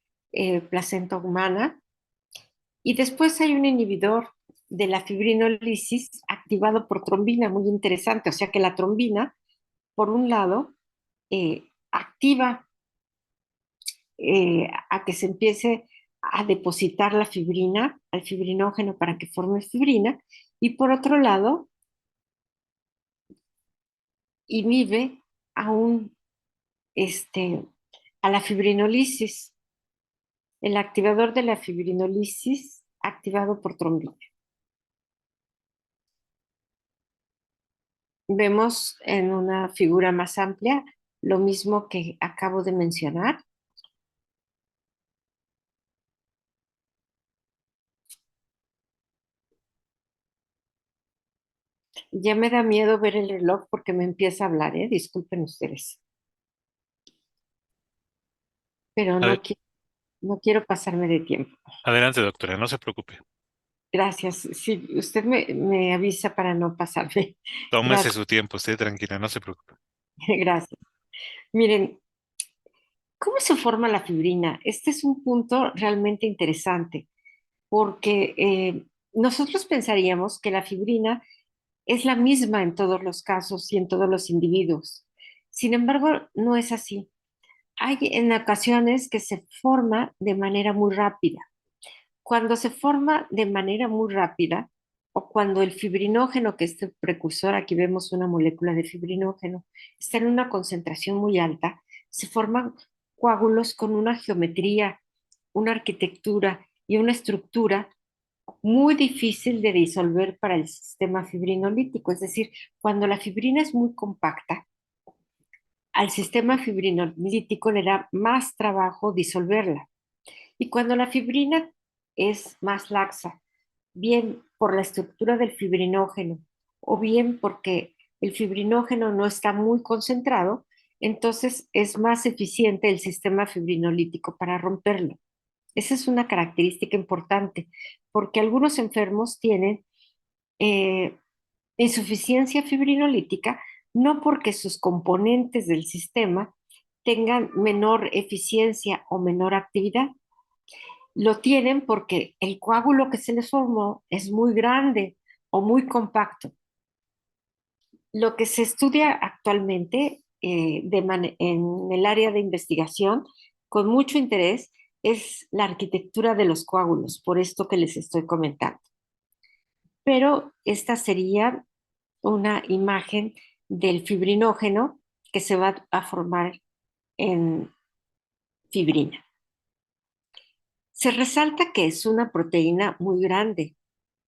placenta humana. Y después hay un inhibidor de la fibrinolisis activado por trombina, muy interesante. O sea que la trombina, por un lado, activa a que se empiece a depositar la fibrina, al fibrinógeno para que forme fibrina, y por otro lado, inhibe a, un, a la fibrinolisis, el activador de la fibrinolisis activado por trombina. Vemos en una figura más amplia lo mismo que acabo de mencionar. Ya me da miedo ver el reloj porque me empieza a hablar, ¿eh? Disculpen ustedes. Pero Ade- no quiero pasarme de tiempo. Adelante, doctora, no se preocupe. Gracias. Sí, usted me avisa para no pasarme. Tómese Gracias, su tiempo, esté tranquila, no se preocupe. gracias. Miren, ¿cómo se forma la fibrina? Este es un punto realmente interesante porque nosotros pensaríamos que la fibrina es la misma en todos los casos y en todos los individuos. Sin embargo, no es así. Hay en ocasiones que se forma de manera muy rápida. Cuando se forma de manera muy rápida, o cuando el fibrinógeno, que es el precursor, aquí vemos una molécula de fibrinógeno, está en una concentración muy alta, se forman coágulos con una geometría, una arquitectura y una estructura muy difícil de disolver para el sistema fibrinolítico. Es decir, cuando la fibrina es muy compacta, al sistema fibrinolítico le da más trabajo disolverla. Y cuando la fibrina es más laxa, bien por la estructura del fibrinógeno o bien porque el fibrinógeno no está muy concentrado, entonces es más eficiente el sistema fibrinolítico para romperlo. Esa es una característica importante, porque algunos enfermos tienen eh, insuficiencia fibrinolítica no porque sus componentes del sistema tengan menor eficiencia o menor actividad, lo tienen porque el coágulo que se les formó es muy grande o muy compacto. Lo que se estudia actualmente en el área de investigación con mucho interés es la arquitectura de los coágulos, por esto que les estoy comentando. Pero esta sería una imagen del fibrinógeno que se va a formar en fibrina. Se resalta que es una proteína muy grande.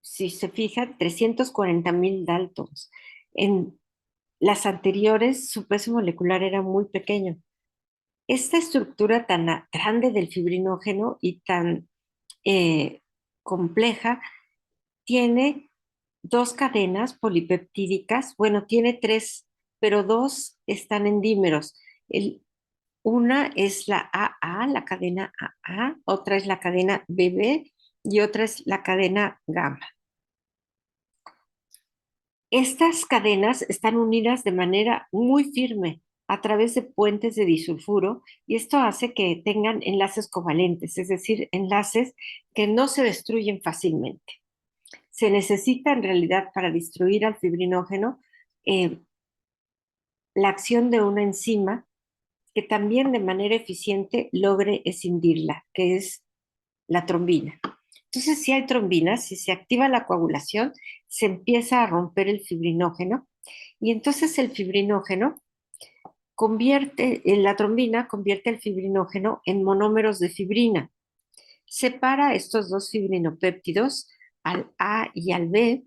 Si se fijan, 340.000 daltons. En las anteriores, su peso molecular era muy pequeño. Esta estructura tan grande del fibrinógeno y tan compleja tiene dos cadenas polipeptídicas. Bueno, tiene tres, pero dos están en dímeros. Una es la AA, la cadena AA, otra es la cadena BB y otra es la cadena gamma. Estas cadenas están unidas de manera muy firme a través de puentes de disulfuro y esto hace que tengan enlaces covalentes, es decir, enlaces que no se destruyen fácilmente. Se necesita en realidad para destruir al fibrinógeno la acción de una enzima que también de manera eficiente logre escindirla, que es la trombina. Entonces, si hay trombina, si se activa la coagulación, se empieza a romper el fibrinógeno y entonces el fibrinógeno la trombina convierte el fibrinógeno en monómeros de fibrina. Separa estos dos fibrinopéptidos al A y al B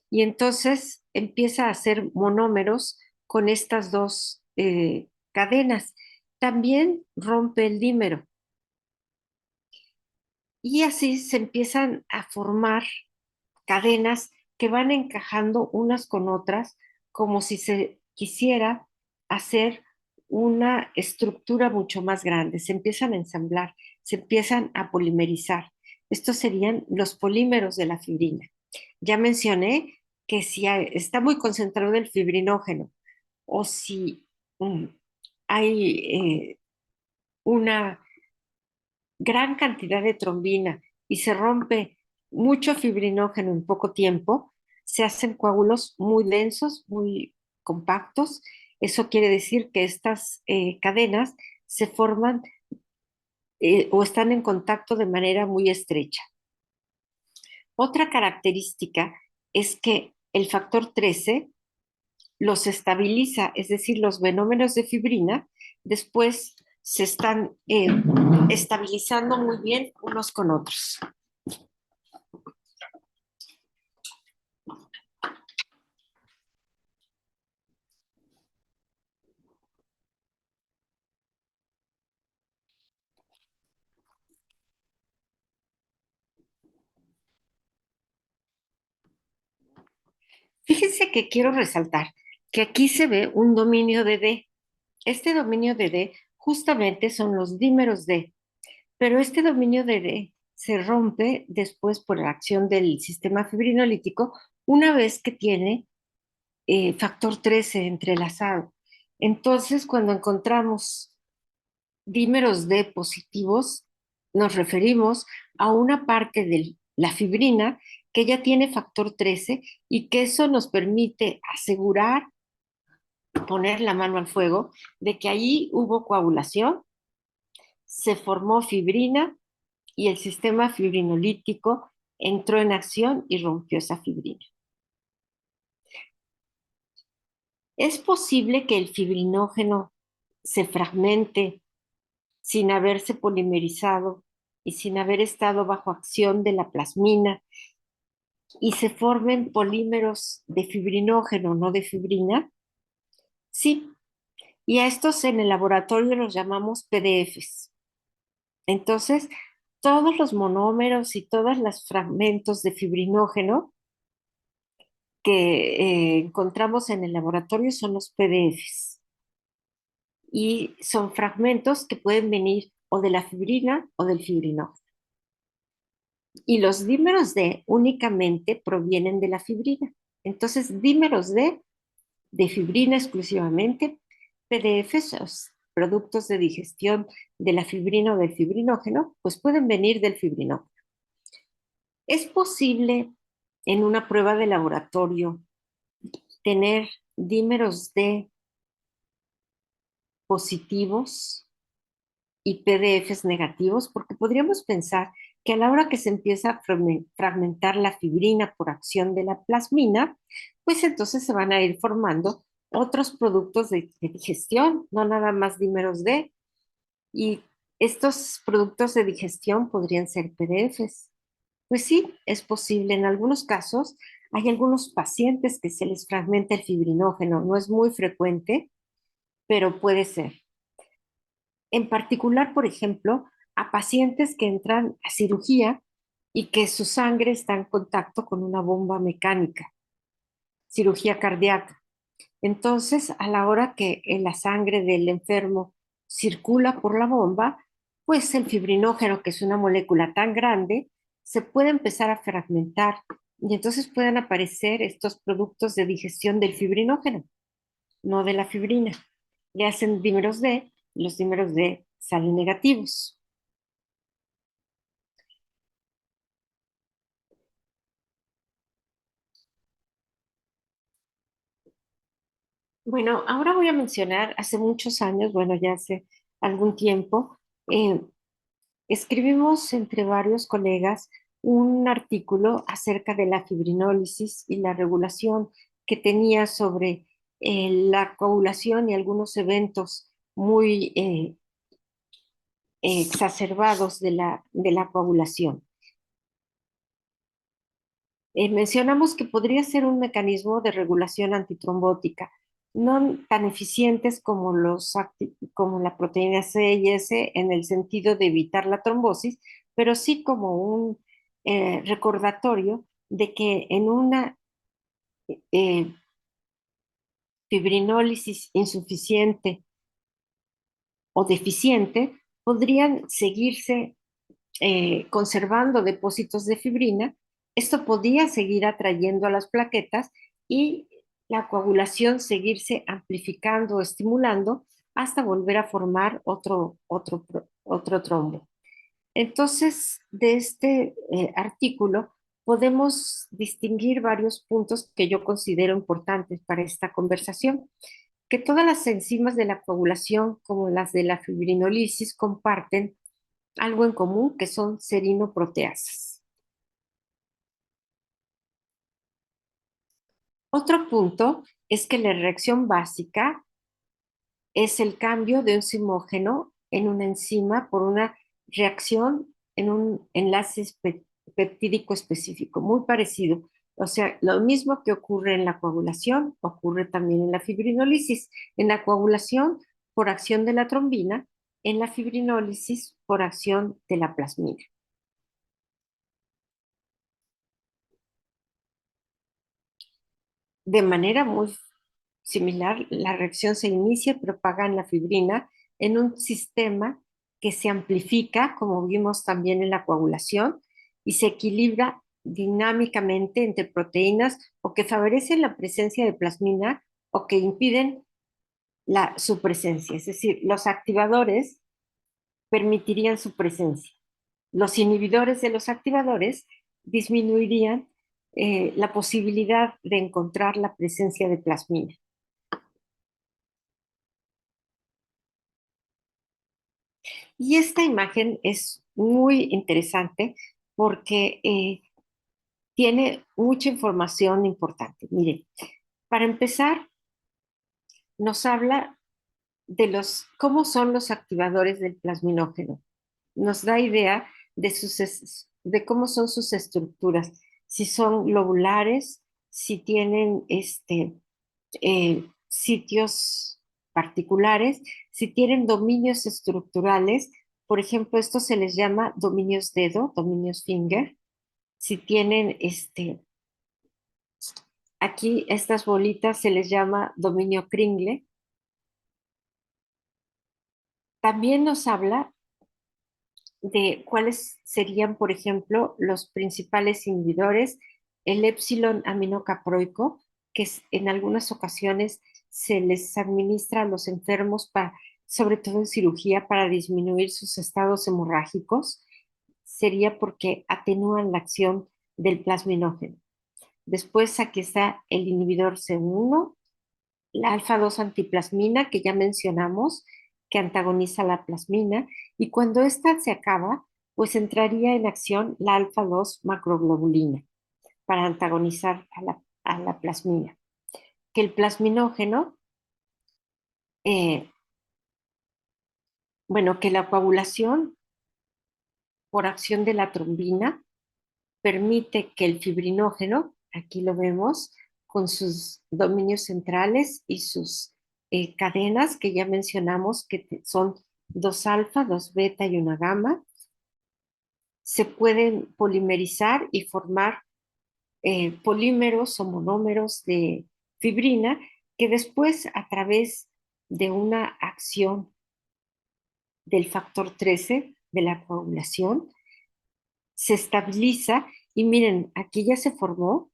y entonces empieza a hacer monómeros con estas dos cadenas. También rompe el dímero y así se empiezan a formar cadenas que van encajando unas con otras como si se quisiera hacer una estructura mucho más grande. Se empiezan a ensamblar, se empiezan a polimerizar. Estos serían los polímeros de la fibrina. Ya mencioné que si está muy concentrado el fibrinógeno o si hay una gran cantidad de trombina y se rompe mucho fibrinógeno en poco tiempo, se hacen coágulos muy densos, muy compactos. Eso quiere decir que estas cadenas se forman o están en contacto de manera muy estrecha. Otra característica es que el factor 13 los estabiliza, es decir, los fenómenos de fibrina después se están estabilizando muy bien unos con otros. Fíjense que quiero resaltar que aquí se ve un dominio de D. Este dominio de D justamente son los dímeros D, pero este dominio de D se rompe después por la acción del sistema fibrinolítico una vez que tiene factor 13 entrelazado. Entonces, cuando encontramos dímeros D positivos, nos referimos a una parte de la fibrina que ya tiene factor 13 y que eso nos permite asegurar, poner la mano al fuego, de que allí hubo coagulación, se formó fibrina y el sistema fibrinolítico entró en acción y rompió esa fibrina. Es posible que el fibrinógeno se fragmente sin haberse polimerizado y sin haber estado bajo acción de la plasmina y se formen polímeros de fibrinógeno, no de fibrina. Sí, y a estos en el laboratorio los llamamos PDFs. Entonces, todos los monómeros y todos los fragmentos de fibrinógeno que encontramos en el laboratorio son los PDFs. Y son fragmentos que pueden venir o de la fibrina o del fibrinógeno. Y los dímeros D únicamente provienen de la fibrina. Entonces, dímeros de fibrina exclusivamente, PDFs, los productos de digestión de la fibrina o del fibrinógeno, pues pueden venir del fibrinógeno. ¿Es posible en una prueba de laboratorio tener dímeros D positivos y PDFs negativos? Porque podríamos pensar que a la hora que se empieza a fragmentar la fibrina por acción de la plasmina, pues entonces se van a ir formando otros productos de digestión, no nada más dímeros D. Y estos productos de digestión podrían ser PDFs. Pues sí, es posible. En algunos casos hay algunos pacientes que se les fragmenta el fibrinógeno. No es muy frecuente, pero puede ser. En particular, por ejemplo, a pacientes que entran a cirugía y que su sangre está en contacto con una bomba mecánica, cirugía cardíaca. Entonces, a la hora que la sangre del enfermo circula por la bomba, pues el fibrinógeno, que es una molécula tan grande, se puede empezar a fragmentar y entonces pueden aparecer estos productos de digestión del fibrinógeno, no de la fibrina. Le hacen dímeros D, los dímeros D salen negativos. Bueno, ahora voy a mencionar hace muchos años, bueno, ya hace algún tiempo, eh, Escribimos entre varios colegas un artículo acerca de la fibrinólisis y la regulación que tenía sobre la coagulación y algunos eventos muy exacerbados de la coagulación. Mencionamos que podría ser un mecanismo de regulación antitrombótica, no tan eficientes como, como la proteína C y S en el sentido de evitar la trombosis, pero sí como un recordatorio de que en una eh, fibrinólisis insuficiente o deficiente podrían seguirse conservando depósitos de fibrina. Esto podía seguir atrayendo a las plaquetas y la coagulación seguirse amplificando o estimulando hasta volver a formar otro trombo. Entonces, de este artículo podemos distinguir varios puntos que yo considero importantes para esta conversación, que todas las enzimas de la coagulación, como las de la fibrinolisis, comparten algo en común, que son serinoproteasas. Otro punto es que la reacción básica es el cambio de un zimógeno en una enzima por una reacción en un enlace peptídico específico, muy parecido. O sea, lo mismo que ocurre en la coagulación, ocurre también en la fibrinólisis. En la coagulación, por acción de la trombina; en la fibrinólisis, por acción de la plasmina. De manera muy similar, la reacción se inicia y propaga en la fibrina en un sistema que se amplifica, como vimos también en la coagulación, y se equilibra dinámicamente entre proteínas o que favorecen la presencia de plasmina o que impiden su presencia. Es decir, los activadores permitirían su presencia. Los inhibidores de los activadores disminuirían la posibilidad de encontrar la presencia de plasmina. Y esta imagen es muy interesante porque tiene mucha información importante. Miren, para empezar, nos habla de cómo son los activadores del plasminógeno. Nos da idea de cómo son sus estructuras, si son globulares, si tienen sitios particulares, si tienen dominios estructurales. Por ejemplo, esto se les llama dominios dedo, dominios finger. Si tienen aquí estas bolitas se les llama dominio Kringle. También nos habla de cuáles serían, por ejemplo, los principales inhibidores: el epsilon aminocaproico, que en algunas ocasiones se les administra a los enfermos, sobre todo en cirugía, para disminuir sus estados hemorrágicos. Sería porque atenúan la acción del plasminógeno. Después aquí está el inhibidor C1, la alfa-2 antiplasmina, que ya mencionamos, que antagoniza la plasmina, y cuando ésta se acaba, pues entraría en acción la alfa-2 macroglobulina para antagonizar a la plasmina. Que el plasminógeno, que la coagulación por acción de la trombina permite que el fibrinógeno, aquí lo vemos, con sus dominios centrales y sus cadenas que ya mencionamos, que son 2 alfa, 2 beta y una gamma, se pueden polimerizar y formar polímeros o monómeros de fibrina, que después, a través de una acción del factor 13 de la coagulación, se estabiliza. Y miren, aquí ya se formó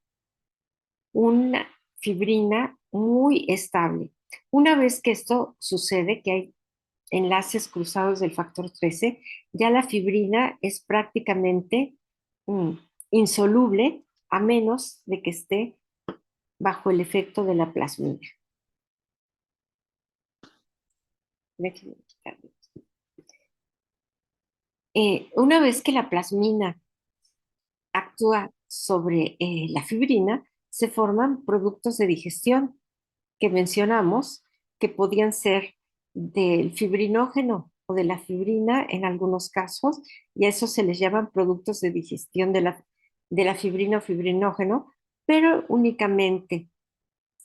una fibrina muy estable. Una vez que esto sucede, que hay enlaces cruzados del factor 13, ya la fibrina es prácticamente insoluble, a menos de que esté bajo el efecto de la plasmina. Una vez que la plasmina actúa sobre la fibrina, se forman productos de digestión que mencionamos, que podían ser del fibrinógeno o de la fibrina en algunos casos, y a eso se les llaman productos de digestión de la fibrina o fibrinógeno, pero únicamente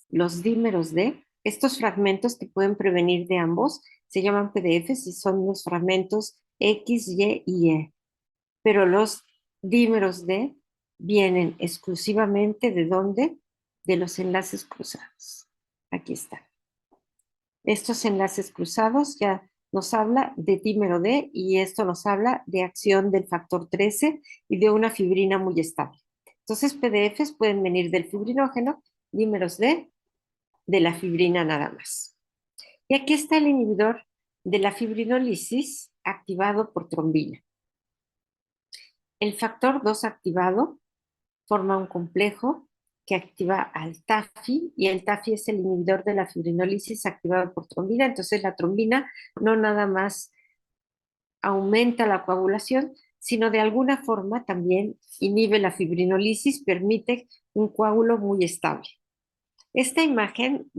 los dímeros de estos fragmentos que pueden prevenir de ambos se llaman PDFs y son los fragmentos X, Y y E. Pero los dímeros de vienen exclusivamente ¿de dónde? De los enlaces cruzados. Aquí está. Estos enlaces cruzados ya nos habla de dímero D y esto nos habla de acción del factor 13 y de una fibrina muy estable. Entonces, PDFs pueden venir del fibrinógeno, dímeros D, de la fibrina nada más. Y aquí está el inhibidor de la fibrinolisis activado por trombina. El factor 2 activado forma un complejo que activa al TAFI y el TAFI es el inhibidor de la fibrinólisis activado por trombina. Entonces la trombina no nada más aumenta la coagulación, sino de alguna forma también inhibe la fibrinólisis, permite un coágulo muy estable. Esta imagen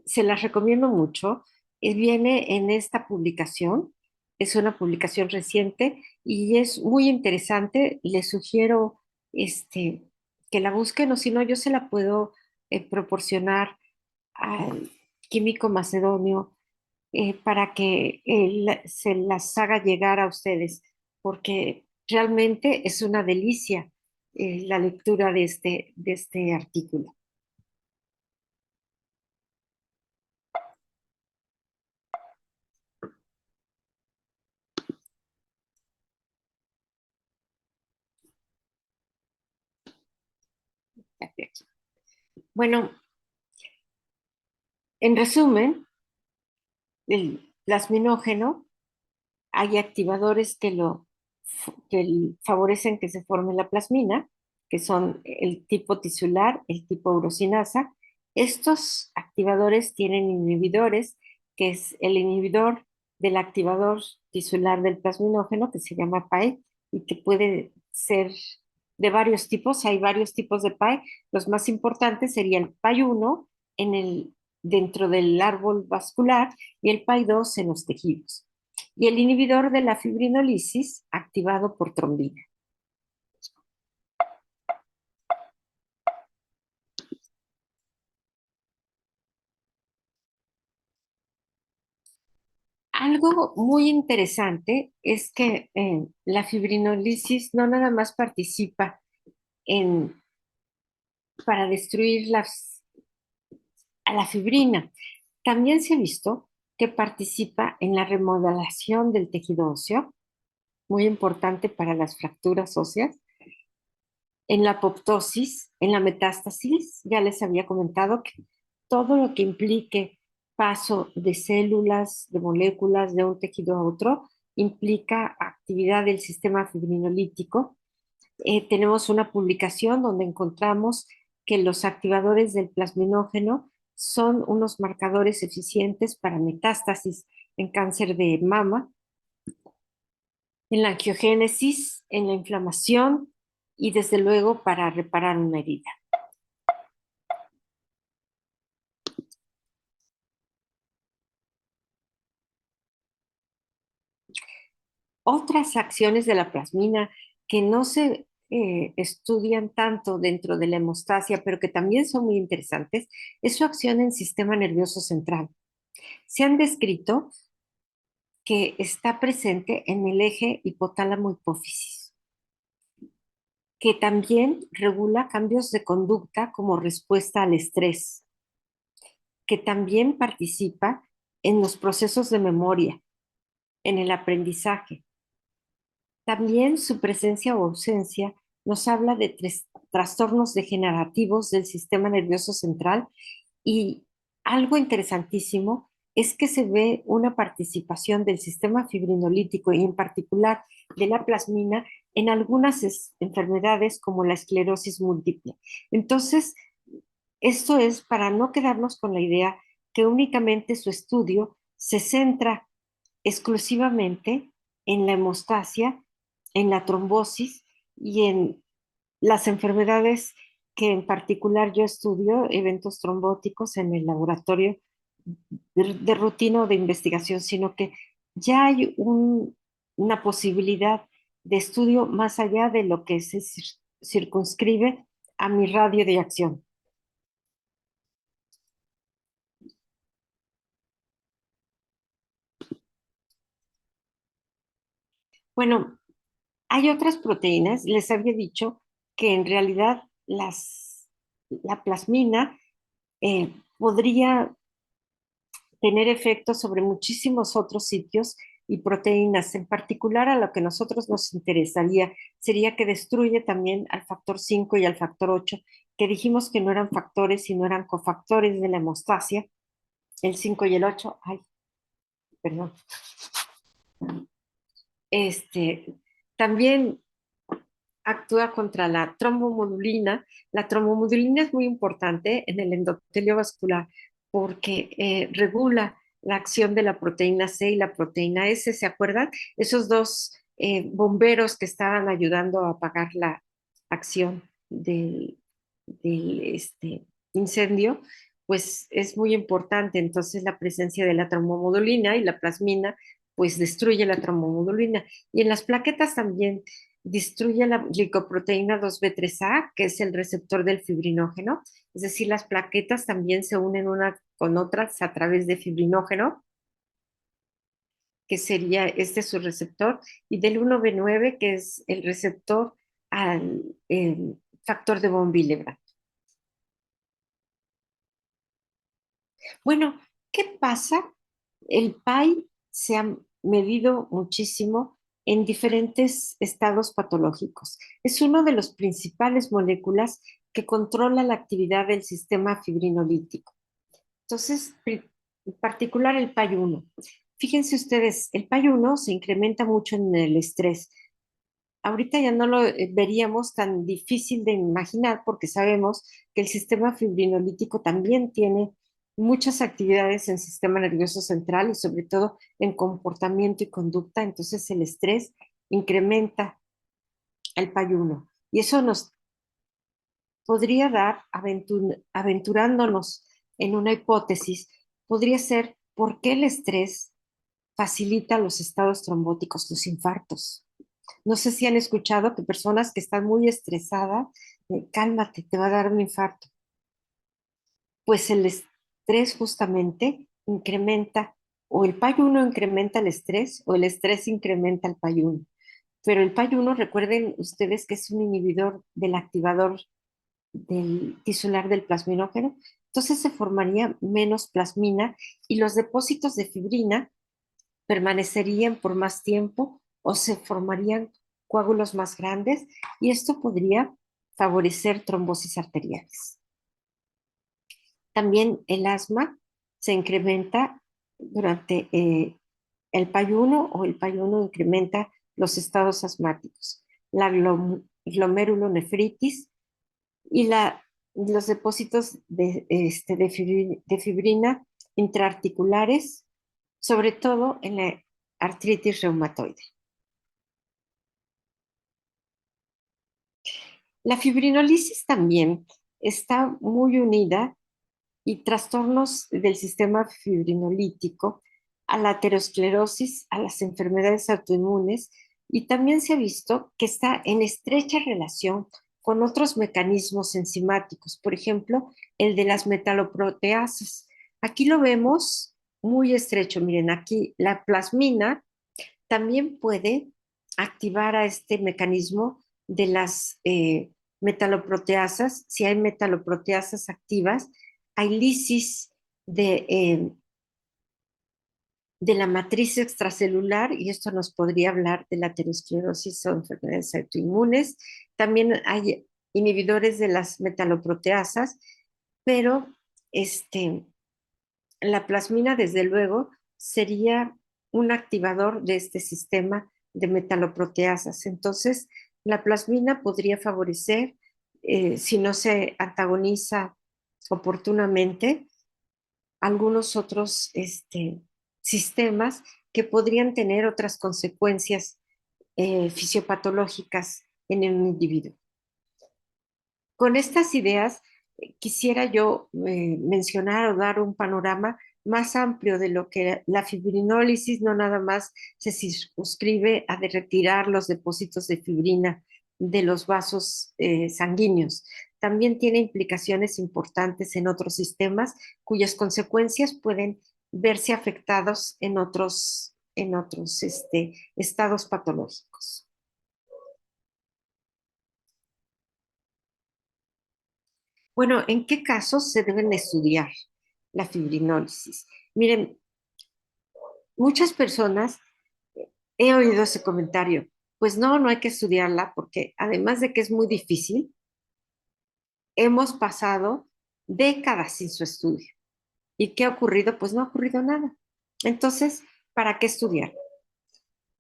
se las recomiendo mucho. Viene en esta publicación, es una publicación reciente y es muy interesante. Les sugiero que la busquen o si no, yo se la puedo proporcionar al químico macedonio para que se las haga llegar a ustedes, porque realmente es una delicia la lectura de este artículo. Bueno, en resumen, el plasminógeno, hay activadores que favorecen que se forme la plasmina, que son el tipo tisular, el tipo urosinasa. Estos activadores tienen inhibidores, que es el inhibidor del activador tisular del plasminógeno, que se llama PAE, y que puede ser de varios tipos. Hay varios tipos de PAE. Los más importantes serían el PAI-1 dentro del árbol vascular y el PAI-2 en los tejidos y el inhibidor de la fibrinolisis activado por trombina. Algo muy interesante es que la fibrinolisis no nada más participa para destruir a la fibrina, también se ha visto que participa en la remodelación del tejido óseo, muy importante para las fracturas óseas, en la apoptosis, en la metástasis. Ya les había comentado que todo lo que implique paso de células, de moléculas de un tejido a otro, implica actividad del sistema fibrinolítico. Tenemos una publicación donde encontramos que los activadores del plasminógeno son unos marcadores eficientes para metástasis en cáncer de mama, en la angiogénesis, en la inflamación y desde luego para reparar una herida. Otras acciones de la plasmina que no se estudian tanto dentro de la hemostasia, pero que también son muy interesantes, es su acción en sistema nervioso central. Se han descrito que está presente en el eje hipotálamo-hipófisis, que también regula cambios de conducta como respuesta al estrés, que también participa en los procesos de memoria, en el aprendizaje. También su presencia o ausencia nos habla de trastornos degenerativos del sistema nervioso central y algo interesantísimo es que se ve una participación del sistema fibrinolítico y en particular de la plasmina en algunas enfermedades como la esclerosis múltiple. Entonces, esto es para no quedarnos con la idea que únicamente su estudio se centra exclusivamente en la hemostasia, en la trombosis y en las enfermedades que en particular yo estudio, eventos trombóticos en el laboratorio de rutina o de investigación, sino que ya hay una posibilidad de estudio más allá de lo que se circunscribe a mi radio de acción. Bueno, hay otras proteínas, les había dicho que en realidad la plasmina podría tener efectos sobre muchísimos otros sitios y proteínas. En particular, a lo que a nosotros nos interesaría sería que destruye también al factor 5 y al factor 8, que dijimos que no eran factores, sino eran cofactores de la hemostasia, el 5 y el 8. Ay, perdón. También actúa contra la trombomodulina. La trombomodulina es muy importante en el endotelio vascular porque regula la acción de la proteína C y la proteína S. ¿Se acuerdan? Esos dos bomberos que estaban ayudando a apagar la acción del incendio, pues es muy importante. Entonces la presencia de la trombomodulina y la plasmina pues destruye la trombomodulina. Y en las plaquetas también destruye la glicoproteína 2B3A, que es el receptor del fibrinógeno. Es decir, las plaquetas también se unen unas con otras a través de fibrinógeno, que sería este su receptor, y del 1B9, que es el receptor al factor de von Willebrand. Bueno, ¿qué pasa? El PAI se ha medido muchísimo en diferentes estados patológicos. Es una de las principales moléculas que controla la actividad del sistema fibrinolítico. Entonces, en particular el PAI-1. Fíjense ustedes, el PAI-1 se incrementa mucho en el estrés. Ahorita ya no lo veríamos tan difícil de imaginar porque sabemos que el sistema fibrinolítico también tiene muchas actividades en el sistema nervioso central y sobre todo en comportamiento y conducta. Entonces el estrés incrementa el PAI-1 y eso nos podría dar, aventurándonos en una hipótesis, podría ser por qué el estrés facilita los estados trombóticos, los infartos. No sé si han escuchado que personas que están muy estresadas, cálmate, te va a dar un infarto. Pues el estrés justamente incrementa, o el PAI-1 incrementa el estrés, o el estrés incrementa el PAI-1. Pero el PAI-1, recuerden ustedes que es un inhibidor del activador del tisular del plasminógeno, entonces se formaría menos plasmina y los depósitos de fibrina permanecerían por más tiempo o se formarían coágulos más grandes y esto podría favorecer trombosis arteriales. También el asma se incrementa durante el PAI-1 o el PAI-1 incrementa los estados asmáticos, la glomerulonefritis y los depósitos de fibrina intraarticulares, sobre todo en la artritis reumatoide. La fibrinolisis también está muy unida y trastornos del sistema fibrinolítico a la aterosclerosis, a las enfermedades autoinmunes y también se ha visto que está en estrecha relación con otros mecanismos enzimáticos, por ejemplo, el de las metaloproteasas. Aquí lo vemos muy estrecho, miren, aquí la plasmina también puede activar a este mecanismo de las metaloproteasas. Si hay metaloproteasas activas, hay lisis de la matriz extracelular y esto nos podría hablar de la aterosclerosis o enfermedades autoinmunes. También hay inhibidores de las metaloproteasas, pero la plasmina, desde luego, sería un activador de este sistema de metaloproteasas. Entonces, la plasmina podría favorecer, si no se antagoniza oportunamente, algunos otros sistemas que podrían tener otras consecuencias fisiopatológicas en un individuo. Con estas ideas, quisiera yo mencionar o dar un panorama más amplio de lo que la fibrinólisis no nada más se circunscribe a de retirar los depósitos de fibrina de los vasos sanguíneos. También tiene implicaciones importantes en otros sistemas cuyas consecuencias pueden verse afectados en otros estados patológicos. Bueno, ¿en qué casos se deben estudiar la fibrinólisis? Miren, muchas personas, he oído ese comentario, pues no hay que estudiarla porque además de que es muy difícil, hemos pasado décadas sin su estudio. ¿Y qué ha ocurrido? Pues no ha ocurrido nada. Entonces, ¿para qué estudiar?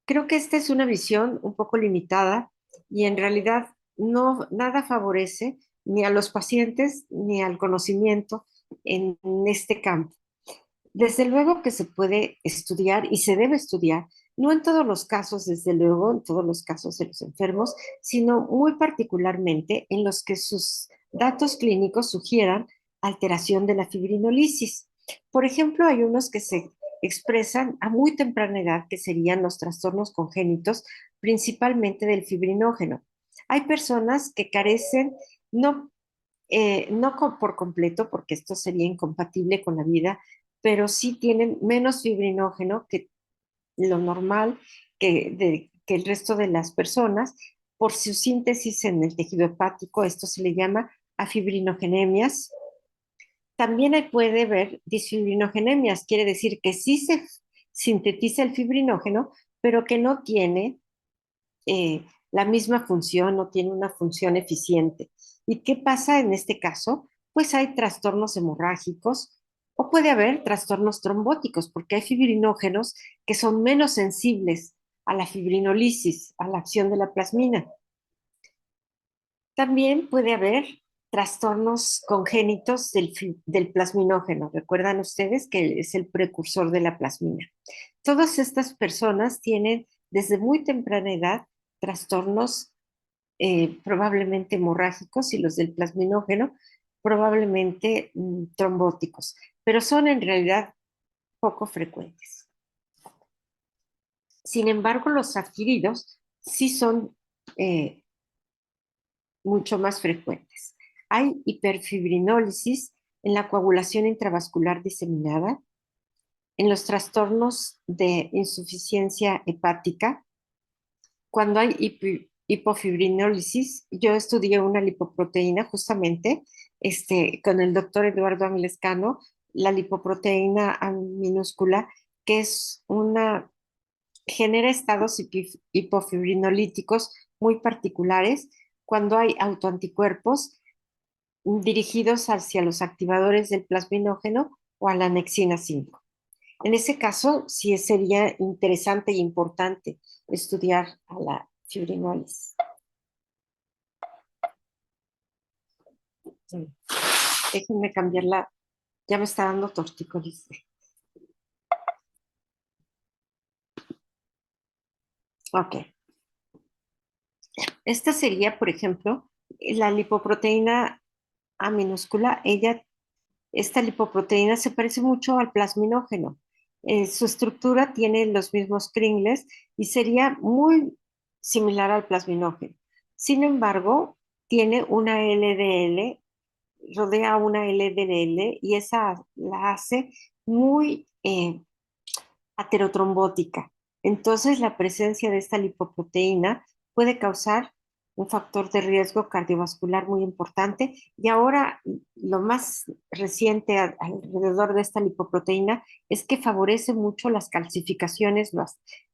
Creo que esta es una visión un poco limitada y en realidad nada favorece ni a los pacientes ni al conocimiento en este campo. Desde luego que se puede estudiar y se debe estudiar, no en todos los casos, desde luego, en todos los casos de los enfermos, sino muy particularmente en los que sus datos clínicos sugieran alteración de la fibrinolisis. Por ejemplo, hay unos que se expresan a muy temprana edad, que serían los trastornos congénitos, principalmente del fibrinógeno. Hay personas que carecen, no por completo, porque esto sería incompatible con la vida, pero sí tienen menos fibrinógeno que lo normal, que el resto de las personas, por su síntesis en el tejido hepático. Esto se le llama afibrinogenemias. También puede haber disfibrinogenemias, quiere decir que sí se sintetiza el fibrinógeno, pero que no tiene la misma función, no tiene una función eficiente. ¿Y qué pasa en este caso? Pues hay trastornos hemorrágicos o puede haber trastornos trombóticos, porque hay fibrinógenos que son menos sensibles a la fibrinolisis, a la acción de la plasmina. También puede haber trastornos congénitos del plasminógeno. Recuerdan ustedes que es el precursor de la plasmina. Todas estas personas tienen desde muy temprana edad trastornos probablemente hemorrágicos y los del plasminógeno probablemente trombóticos, pero son en realidad poco frecuentes. Sin embargo, los adquiridos sí son mucho más frecuentes. Hay hiperfibrinólisis en la coagulación intravascular diseminada, en los trastornos de insuficiencia hepática, cuando hay hipofibrinólisis. Yo estudié una lipoproteína justamente con el doctor Eduardo Anglescano, la lipoproteína minúscula, que es genera estados hipofibrinolíticos muy particulares cuando hay autoanticuerpos dirigidos hacia los activadores del plasminógeno o a la anexina 5. En ese caso, sí sería interesante e importante estudiar a la fibrinólisis. Déjenme cambiarla, ya me está dando tortícolis. Ok. Esta sería, por ejemplo, la lipoproteína A minúscula. Esta lipoproteína se parece mucho al plasminógeno. Su estructura tiene los mismos cringles y sería muy similar al plasminógeno. Sin embargo, tiene una LDL, rodea una LDL y esa la hace muy aterotrombótica. Entonces, la presencia de esta lipoproteína puede causar un factor de riesgo cardiovascular muy importante. Y ahora, lo más reciente alrededor de esta lipoproteína es que favorece mucho las calcificaciones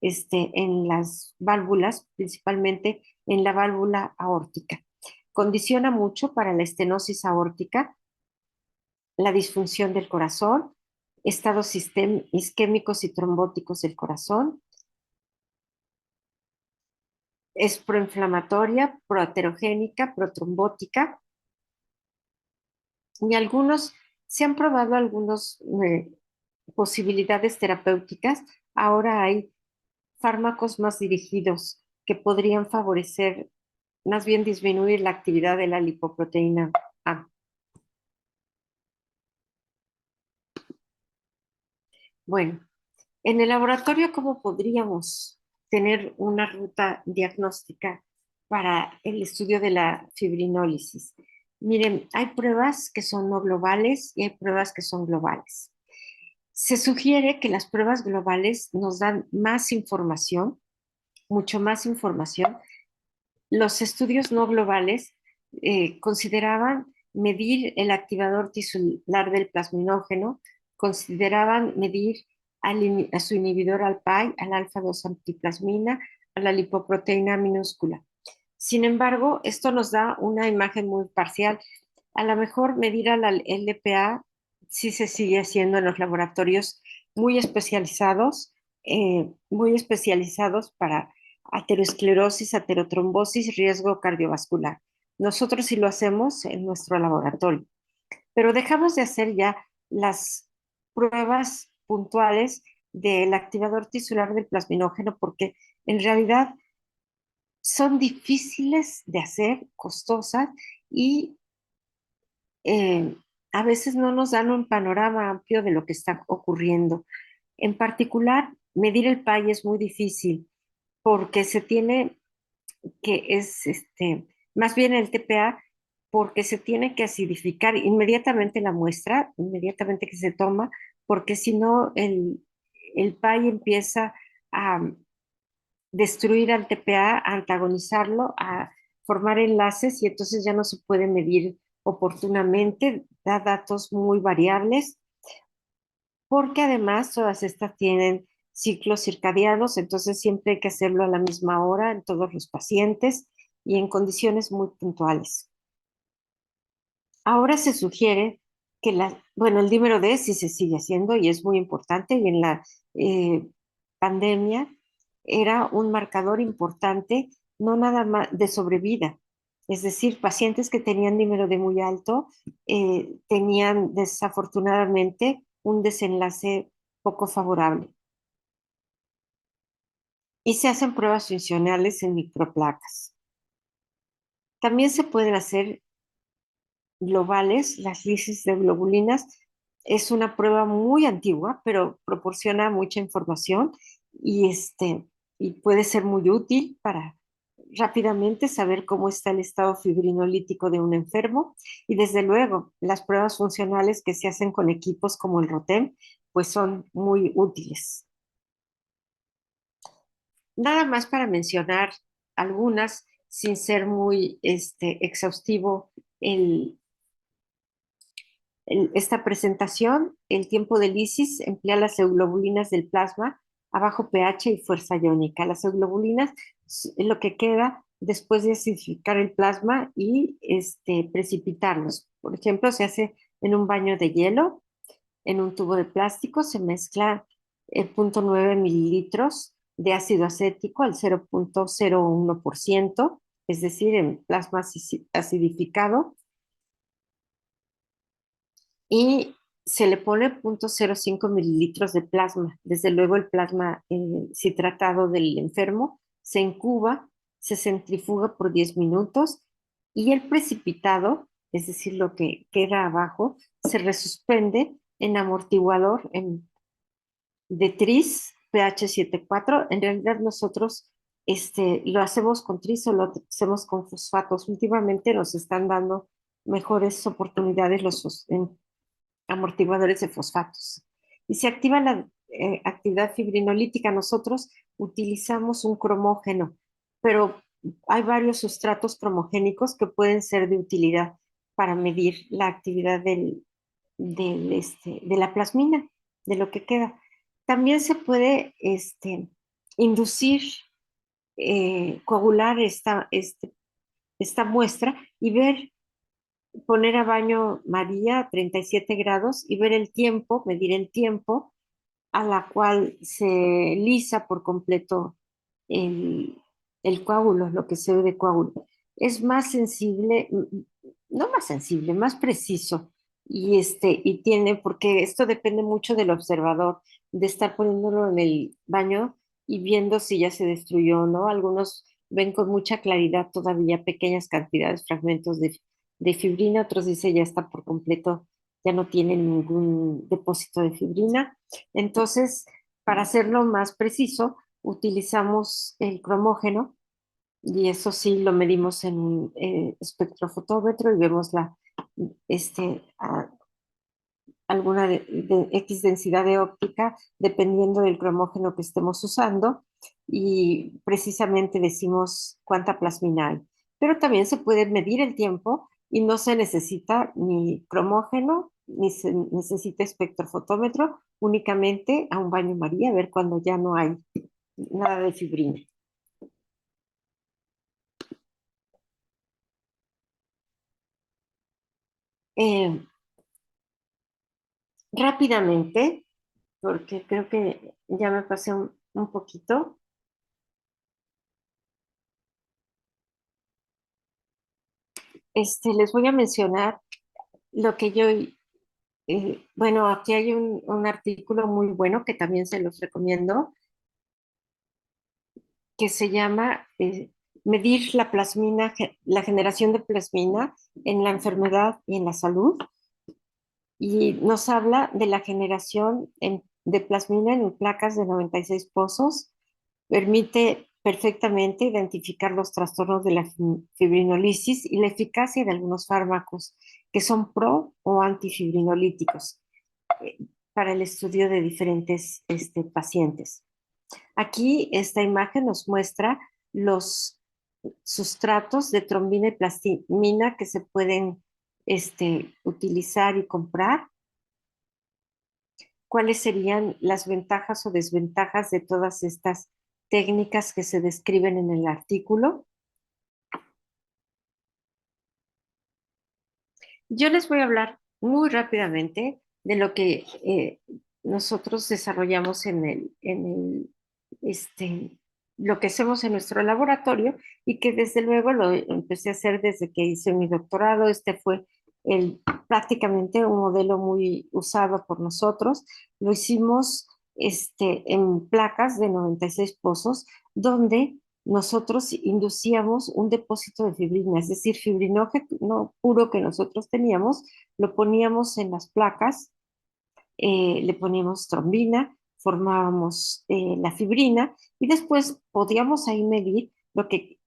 en las válvulas, principalmente en la válvula aórtica. Condiciona mucho para la estenosis aórtica, la disfunción del corazón, estados isquémicos y trombóticos del corazón. Es proinflamatoria, proaterogénica, protrombótica. Y se han probado algunas posibilidades terapéuticas ahora hay fármacos más dirigidos que podrían favorecer, más bien disminuir la actividad de la lipoproteína A. Bueno, en el laboratorio, ¿cómo podríamos tener una ruta diagnóstica para el estudio de la fibrinólisis? Miren, hay pruebas que son no globales y hay pruebas que son globales. Se sugiere que las pruebas globales nos dan más información, mucho más información. Los estudios no globales consideraban medir el activador tisular del plasminógeno, consideraban medir a su inhibidor al PAI, al alfa-2 antiplasmina, a la lipoproteína minúscula. Sin embargo, esto nos da una imagen muy parcial. A lo mejor medir a la LPA sí se sigue haciendo en los laboratorios muy especializados para aterosclerosis, aterotrombosis, riesgo cardiovascular. Nosotros sí lo hacemos en nuestro laboratorio, pero dejamos de hacer ya las pruebas puntuales del activador tisular del plasminógeno porque en realidad son difíciles de hacer, costosas y a veces no nos dan un panorama amplio de lo que está ocurriendo. En particular, medir el PAI es muy difícil porque se tiene más bien el TPA, porque se tiene que acidificar inmediatamente la muestra, inmediatamente que se toma, porque si no el PAI empieza a destruir al TPA, a antagonizarlo, a formar enlaces y entonces ya no se puede medir oportunamente, da datos muy variables, porque además todas estas tienen ciclos circadianos, entonces siempre hay que hacerlo a la misma hora en todos los pacientes y en condiciones muy puntuales. Ahora se sugiere que bueno, el dímero D sí se sigue haciendo y es muy importante y en la pandemia era un marcador importante, no nada más de sobrevida. Es decir, pacientes que tenían dímero D muy alto tenían desafortunadamente un desenlace poco favorable. Y se hacen pruebas funcionales en microplacas. También se pueden hacer globales, las lisis de globulinas. Es una prueba muy antigua, pero proporciona mucha información y, y puede ser muy útil para rápidamente saber cómo está el estado fibrinolítico de un enfermo. Y desde luego, las pruebas funcionales que se hacen con equipos como el ROTEM, pues son muy útiles. Nada más para mencionar algunas, sin ser muy exhaustivo esta presentación, el tiempo de lisis emplea las euglobulinas del plasma a bajo pH y fuerza iónica. Las euglobulinas es lo que queda después de acidificar el plasma y precipitarlos. Por ejemplo, se hace en un baño de hielo, en un tubo de plástico, se mezcla 0.9 mililitros de ácido acético al 0.01%, es decir, en plasma acidificado, y se le pone 0.05 mililitros de plasma. Desde luego el plasma citratado del enfermo se incuba, se centrifuga por 10 minutos y el precipitado, es decir, lo que queda abajo, se resuspende en amortiguador de tris pH 7.4. En realidad nosotros lo hacemos con tris o lo hacemos con fosfatos. Últimamente nos están dando mejores oportunidades los amortiguadores de fosfatos. Y se activa la actividad fibrinolítica. Nosotros utilizamos un cromógeno, pero hay varios sustratos cromogénicos que pueden ser de utilidad para medir la actividad de la plasmina, de lo que queda. También se puede inducir, coagular esta muestra y ver, poner a baño María a 37 grados y ver el tiempo, medir el tiempo a la cual se lisa por completo el coágulo, lo que se ve de coágulo. Es más sensible, no más sensible, más preciso. Y tiene, porque esto depende mucho del observador. de estar poniéndolo en el baño y viendo si ya se destruyó o no. Algunos ven con mucha claridad todavía pequeñas cantidades, fragmentos de fibrina, otros dicen ya está por completo, ya no tiene ningún depósito de fibrina. Entonces, para hacerlo más preciso, utilizamos el cromógeno y eso sí lo medimos en un espectrofotómetro y vemos alguna de X densidad de óptica dependiendo del cromógeno que estemos usando y precisamente decimos cuánta plasmina hay. Pero también se puede medir el tiempo y no se necesita ni cromógeno ni se necesita espectrofotómetro, únicamente a un baño María, a ver cuando ya no hay nada de fibrina. Eh, Rápidamente, porque creo que ya me pasé un poquito. Les voy a mencionar lo que yo, bueno, aquí hay un artículo muy bueno que también se los recomiendo, que se llama Medir la plasmina, la generación de plasmina en la enfermedad y en la salud. Y nos habla de la generación de plasmina en placas de 96 pozos. Permite perfectamente identificar los trastornos de la fibrinolisis y la eficacia de algunos fármacos que son pro o antifibrinolíticos eh, para el estudio de diferentes pacientes. Aquí esta imagen nos muestra los sustratos de trombina y plasmina que se pueden utilizar y comprar. ¿Cuáles serían las ventajas o desventajas de todas estas técnicas que se describen en el artículo? Yo les voy a hablar muy rápidamente de lo que nosotros desarrollamos lo que hacemos en nuestro laboratorio y que desde luego lo empecé a hacer desde que hice mi doctorado. Fue prácticamente un modelo muy usado por nosotros. Lo hicimos en placas de 96 pozos, donde nosotros inducíamos un depósito de fibrina, es decir, fibrinógeno puro que nosotros teníamos, lo poníamos en las placas, le poníamos trombina, formábamos la fibrina y después podíamos ahí medir lo que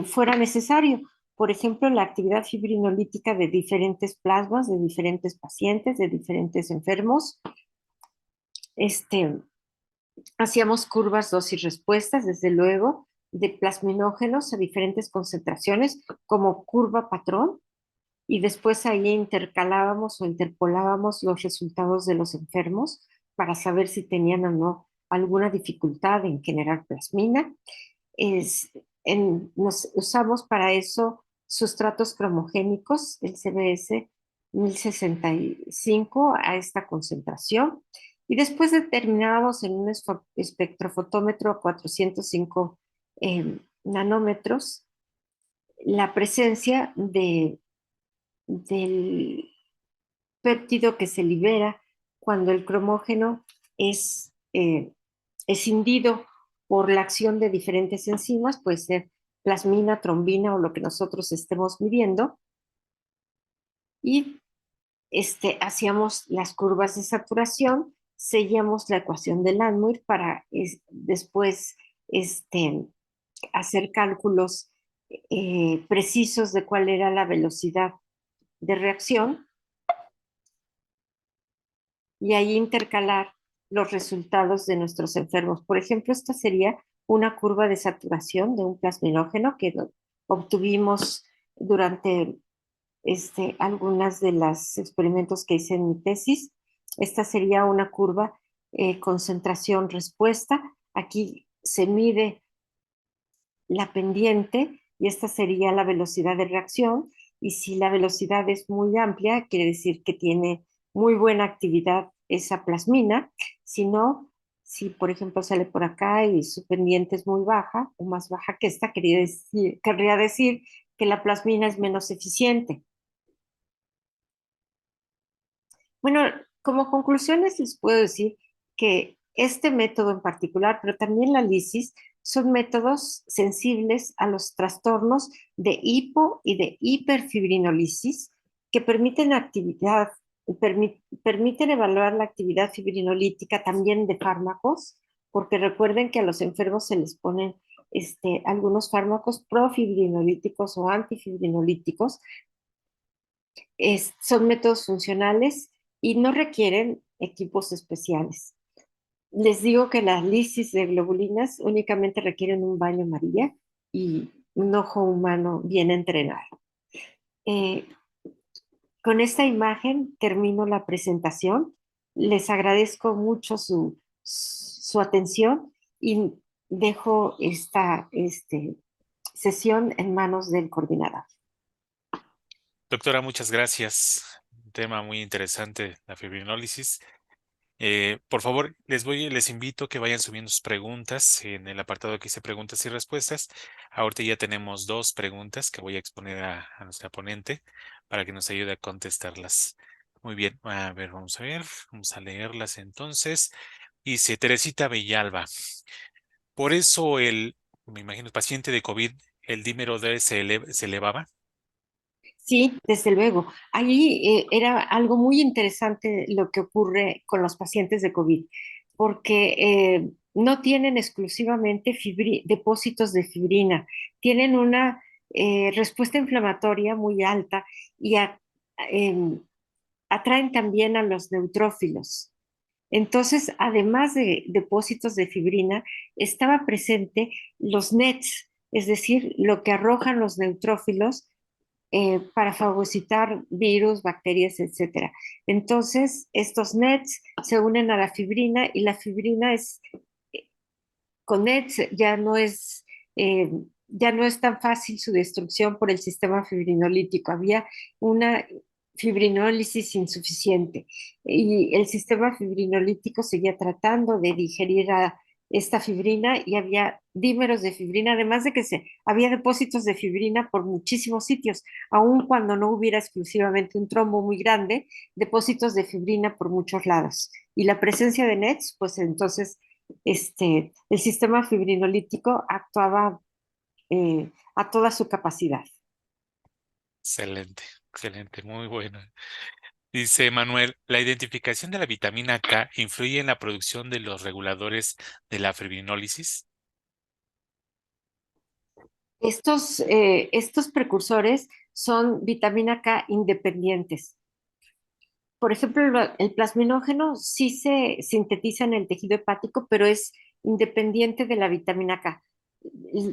fuera necesario. Por ejemplo, la actividad fibrinolítica de diferentes plasmas, de diferentes pacientes, de diferentes enfermos. Hacíamos curvas dosis-respuestas, desde luego, de plasminógenos a diferentes concentraciones, como curva patrón, y después ahí intercalábamos o interpolábamos los resultados de los enfermos para saber si tenían o no alguna dificultad en generar plasmina. Usamos para eso sustratos cromogénicos, el CBS 1065 a esta concentración, y después determinábamos en un espectrofotómetro a 405 nanómetros la presencia del péptido que se libera cuando el cromógeno es escindido por la acción de diferentes enzimas, puede ser plasmina, trombina o lo que nosotros estemos midiendo. Y hacíamos las curvas de saturación, seguíamos la ecuación de Landmuir para después hacer cálculos precisos de cuál era la velocidad de reacción y ahí intercalar los resultados de nuestros enfermos. Por ejemplo, esta sería una curva de saturación de un plasminógeno que obtuvimos durante algunas de los experimentos que hice en mi tesis. Esta sería una curva concentración-respuesta. Aquí se mide la pendiente y esta sería la velocidad de reacción. Y si la velocidad es muy amplia, quiere decir que tiene muy buena actividad esa plasmina. Si no, si por ejemplo sale por acá y su pendiente es muy baja o más baja que esta, querría decir que la plasmina es menos eficiente. Bueno, como conclusiones les puedo decir que este método en particular, pero también la lisis, son métodos sensibles a los trastornos de hipo y de hiperfibrinolisis que permiten permiten evaluar la actividad fibrinolítica también de fármacos, porque recuerden que a los enfermos se les ponen algunos fármacos profibrinolíticos o antifibrinolíticos. Son métodos funcionales y no requieren equipos especiales. Les digo que las lisis de globulinas únicamente requieren un baño María y un ojo humano bien entrenado. Eh, con esta imagen termino la presentación. Les agradezco mucho su atención y dejo esta sesión en manos del coordinador. Doctora, muchas gracias. Un tema muy interesante, la fibrinólisis. Por favor, les invito a que vayan subiendo sus preguntas en el apartado que dice preguntas y respuestas. Ahorita ya tenemos 2 preguntas que voy a exponer a nuestra ponente para que nos ayude a contestarlas. Muy bien, a ver, vamos a leerlas entonces. Dice Teresita Villalba, por eso me imagino, el paciente de COVID, el dímero D se elevaba. Sí, desde luego. Allí era algo muy interesante lo que ocurre con los pacientes de COVID, porque no tienen exclusivamente depósitos de fibrina, tienen una respuesta inflamatoria muy alta y em, atraen también a los neutrófilos. Entonces, además de depósitos de fibrina, estaba presente los NETs, es decir, lo que arrojan los neutrófilos para fagocitar virus, bacterias, etcétera. Entonces, estos NETs se unen a la fibrina y la fibrina con NETs eh, ya no es tan fácil su destrucción por el sistema fibrinolítico. Había una fibrinólisis insuficiente y el sistema fibrinolítico seguía tratando de digerir a esta fibrina y había dímeros de fibrina, además de que había depósitos de fibrina por muchísimos sitios, aun cuando no hubiera exclusivamente un trombo muy grande, depósitos de fibrina por muchos lados. Y la presencia de NETs, pues entonces el sistema fibrinolítico actuaba a toda su capacidad. Excelente, excelente, muy bueno. Dice Manuel, ¿la identificación de la vitamina K influye en la producción de los reguladores de la fibrinólisis? Estos precursores son vitamina K independientes. Por ejemplo, el plasminógeno sí se sintetiza en el tejido hepático, pero es independiente de la vitamina K.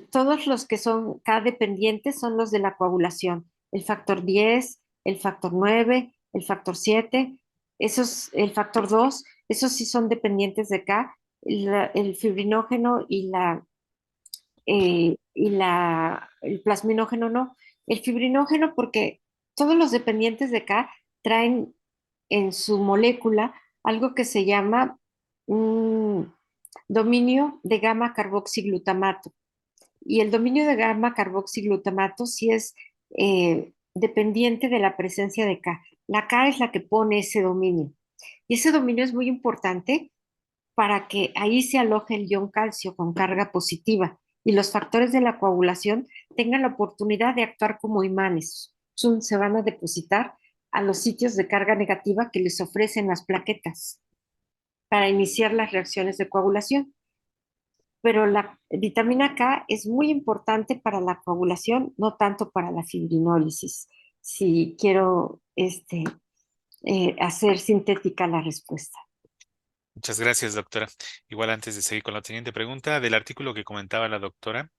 Todos los que son K dependientes son los de la coagulación. El factor 10, el factor 9, el factor 7, el factor 2, esos sí son dependientes de K. El fibrinógeno el plasminógeno no. El fibrinógeno porque todos los dependientes de K traen en su molécula algo que se llama dominio de gamma carboxiglutamato. Y el dominio de gamma carboxiglutamato sí es dependiente de la presencia de K. La K es la que pone ese dominio. Y ese dominio es muy importante para que ahí se aloje el ion calcio con carga positiva y los factores de la coagulación tengan la oportunidad de actuar como imanes. Se van a depositar a los sitios de carga negativa que les ofrecen las plaquetas para iniciar las reacciones de coagulación. Pero la vitamina K es muy importante para la coagulación, no tanto para la fibrinólisis. Si quiero hacer sintética la respuesta. Muchas gracias, doctora. Igual antes de seguir con la siguiente pregunta, del artículo que comentaba la doctora,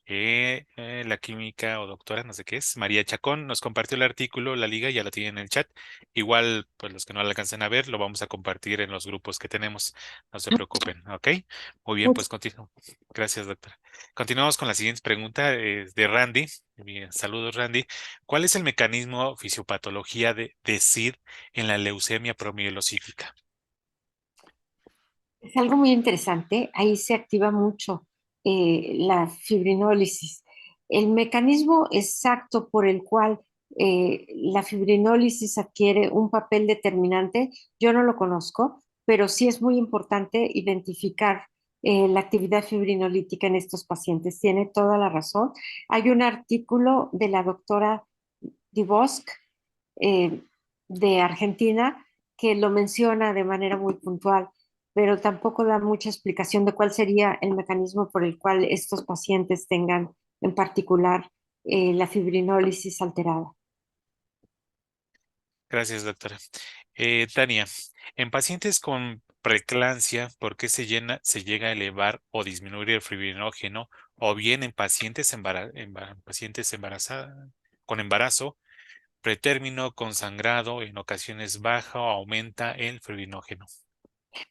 la química o doctora, no sé qué es, María Chacón, nos compartió el artículo, la liga, ya la tiene en el chat. Igual, pues los que no la alcancen a ver, lo vamos a compartir en los grupos que tenemos. No se preocupen, ¿ok? Muy bien, pues continuamos. Gracias, doctora. Continuamos con la siguiente pregunta, de Randy. Bien, saludos, Randy. ¿Cuál es el mecanismo fisiopatología de SID en la leucemia promielocítica? Es algo muy interesante, ahí se activa mucho la fibrinólisis. El mecanismo exacto por el cual la fibrinólisis adquiere un papel determinante, yo no lo conozco, pero sí es muy importante identificar la actividad fibrinolítica en estos pacientes. Tiene toda la razón. Hay un artículo de la doctora Dubosc eh, de Argentina que lo menciona de manera muy puntual, pero tampoco da mucha explicación de cuál sería el mecanismo por el cual estos pacientes tengan en particular la fibrinólisis alterada. Gracias, doctora. Tania, en pacientes con preeclampsia, ¿por qué se llega a elevar o disminuir el fibrinógeno? O bien en pacientes, pacientes embarazadas, con embarazo, pretérmino, con sangrado, en ocasiones baja o aumenta el fibrinógeno.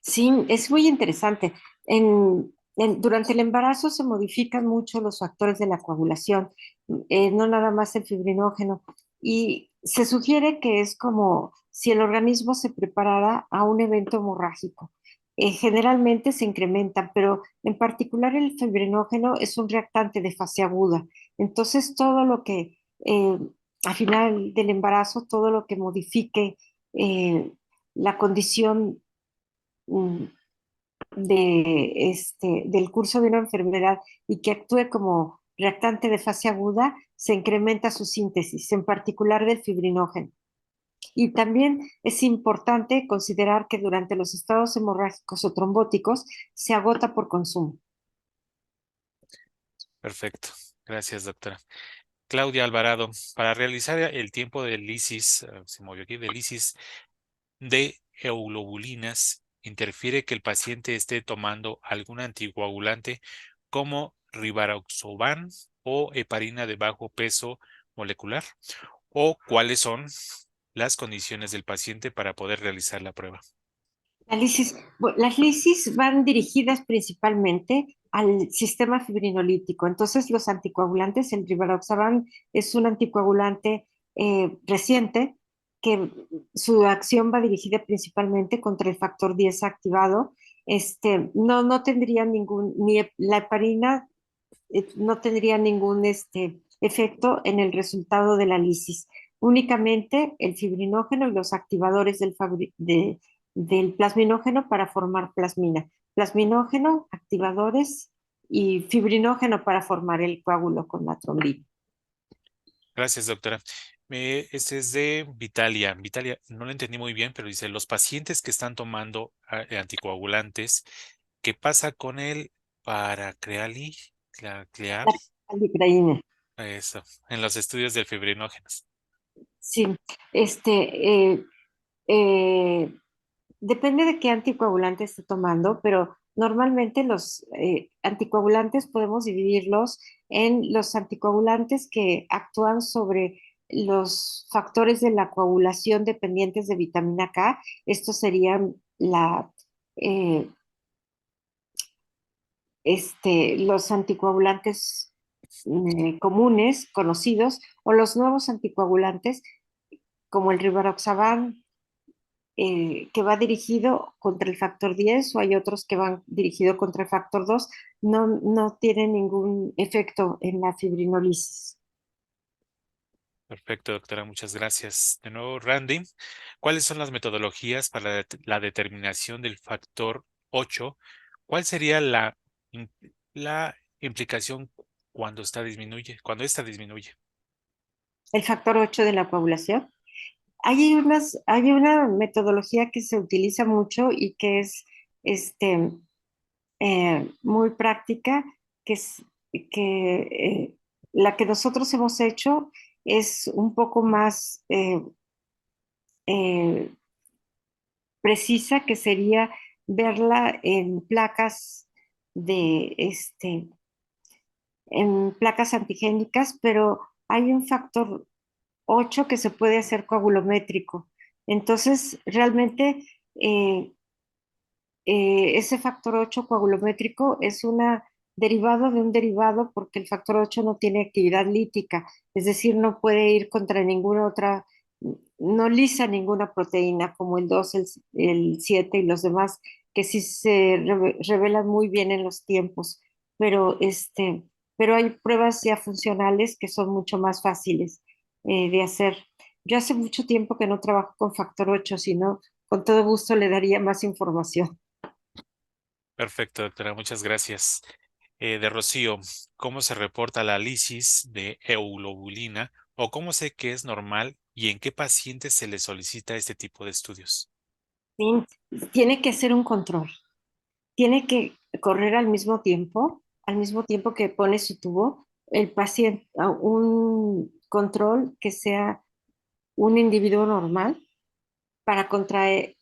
Sí, es muy interesante. Durante el embarazo se modifican mucho los factores de la coagulación, no nada más el fibrinógeno, y se sugiere que es como si el organismo se preparara a un evento hemorrágico. Generalmente se incrementan, pero en particular el fibrinógeno es un reactante de fase aguda. Entonces, todo lo que al final del embarazo, todo lo que modifique la condición mm, del curso de una enfermedad y que actúe como reactante de fase aguda, se incrementa su síntesis, en particular del fibrinógeno. Y también es importante considerar que durante los estados hemorrágicos o trombóticos se agota por consumo. Perfecto. Gracias, doctora. Claudia Alvarado, para realizar el tiempo de lisis, se movió aquí, de lisis de euglobulinas, interfiere que el paciente esté tomando algún anticoagulante como rivaroxaban o heparina de bajo peso molecular, o cuáles son las condiciones del paciente para poder realizar la prueba. Las lisis van dirigidas principalmente al sistema fibrinolítico. Entonces, los anticoagulantes, el rivaroxaban es un anticoagulante reciente que su acción va dirigida principalmente contra el factor 10 activado. No tendría ni la heparina no tendría ningún efecto en el resultado de la lisis. Únicamente el fibrinógeno y los activadores del plasminógeno para formar plasmina. Plasminógeno, activadores y fibrinógeno para formar el coágulo con la trombina. Gracias, doctora. Este es de Vitalia. Vitalia, no lo entendí muy bien, pero dice, los pacientes que están tomando anticoagulantes, ¿qué pasa con el paracreali? Clear, La aligraína. eso, en los estudios del fibrinógeno. Sí, este, eh, eh, depende de qué anticoagulante esté tomando, pero normalmente los anticoagulantes podemos dividirlos en los anticoagulantes que actúan sobre los factores de la coagulación dependientes de vitamina K. Estos serían eh, los anticoagulantes comunes, conocidos, o los nuevos anticoagulantes como el rivaroxaban, que va dirigido contra el factor 10 o hay otros que van dirigido contra el factor 2, no tienen ningún efecto en la fibrinolisis. Perfecto, doctora, muchas gracias. De nuevo, Randy, ¿cuáles son las metodologías para la determinación del factor 8? ¿Cuál sería la implicación cuando cuando esta disminuye? El factor 8 de la coagulación. Hay una metodología que se utiliza mucho y que es este, muy práctica, que la que nosotros hemos hecho es un poco más eh, precisa, que sería verla de en placas antigénicas, pero hay un factor 8 que se puede hacer coagulométrico. Entonces, realmente eh, ese factor 8 coagulométrico es una derivado de un derivado porque el factor 8 no tiene actividad lítica, es decir, no puede ir contra ninguna otra, no lisa ninguna proteína como el 2, el 7 y los demás, que sí se revelan muy bien en los tiempos, pero, pero hay pruebas ya funcionales que son mucho más fáciles de hacer. Yo hace mucho tiempo que no trabajo con factor 8, sino con todo gusto le daría más información. Perfecto, doctora, muchas gracias. De Rocío, ¿cómo se reporta la lisis de euglobulina o cómo sé que es normal y en qué pacientes se le solicita este tipo de estudios? Sí, tiene que ser un control. Tiene que correr al mismo tiempo que pone su tubo, el paciente, un control que sea un individuo normal para contraer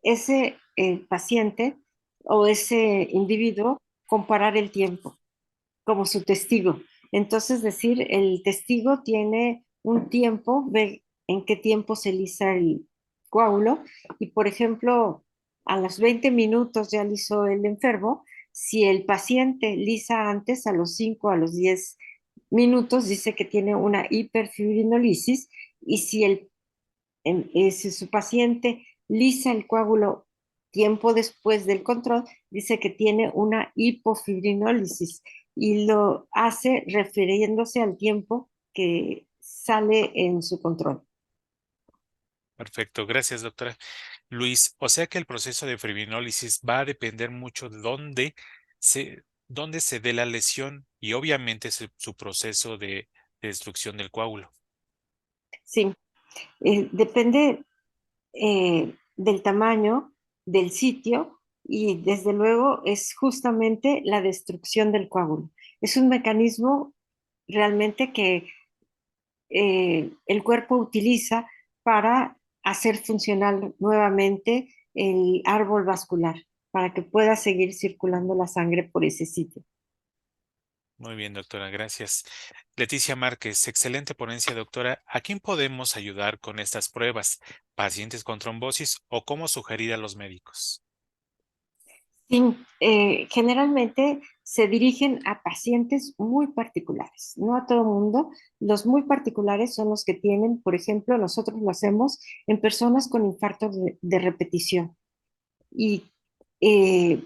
ese paciente o ese individuo, comparar el tiempo como su testigo. Entonces, decir, el testigo tiene un tiempo, ve en qué tiempo se lisa el coágulo y, por ejemplo, a los 20 minutos ya lisó el enfermo. Si el paciente lisa antes, a los 5, a los 10 minutos, dice que tiene una hiperfibrinolisis y si su paciente lisa el coágulo tiempo después del control, dice que tiene una hipofibrinólisis y lo hace refiriéndose al tiempo que sale en su control. Perfecto, gracias, doctora. Luis, o sea que el proceso de fibrinólisis va a depender mucho de dónde se dé la lesión y obviamente su proceso de destrucción del coágulo. Sí, depende del tamaño, del sitio y desde luego es justamente la destrucción del coágulo. Es un mecanismo realmente que el cuerpo utiliza para hacer funcional nuevamente el árbol vascular, para que pueda seguir circulando la sangre por ese sitio. Muy bien, doctora, gracias. Leticia Márquez, excelente ponencia, doctora. ¿A quién podemos ayudar con estas pruebas? ¿Pacientes con trombosis o cómo sugerir a los médicos? Sí, generalmente se dirigen a pacientes muy particulares, no a todo mundo. Los muy particulares son los que tienen, por ejemplo, nosotros lo hacemos en personas con infarto de repetición y eh,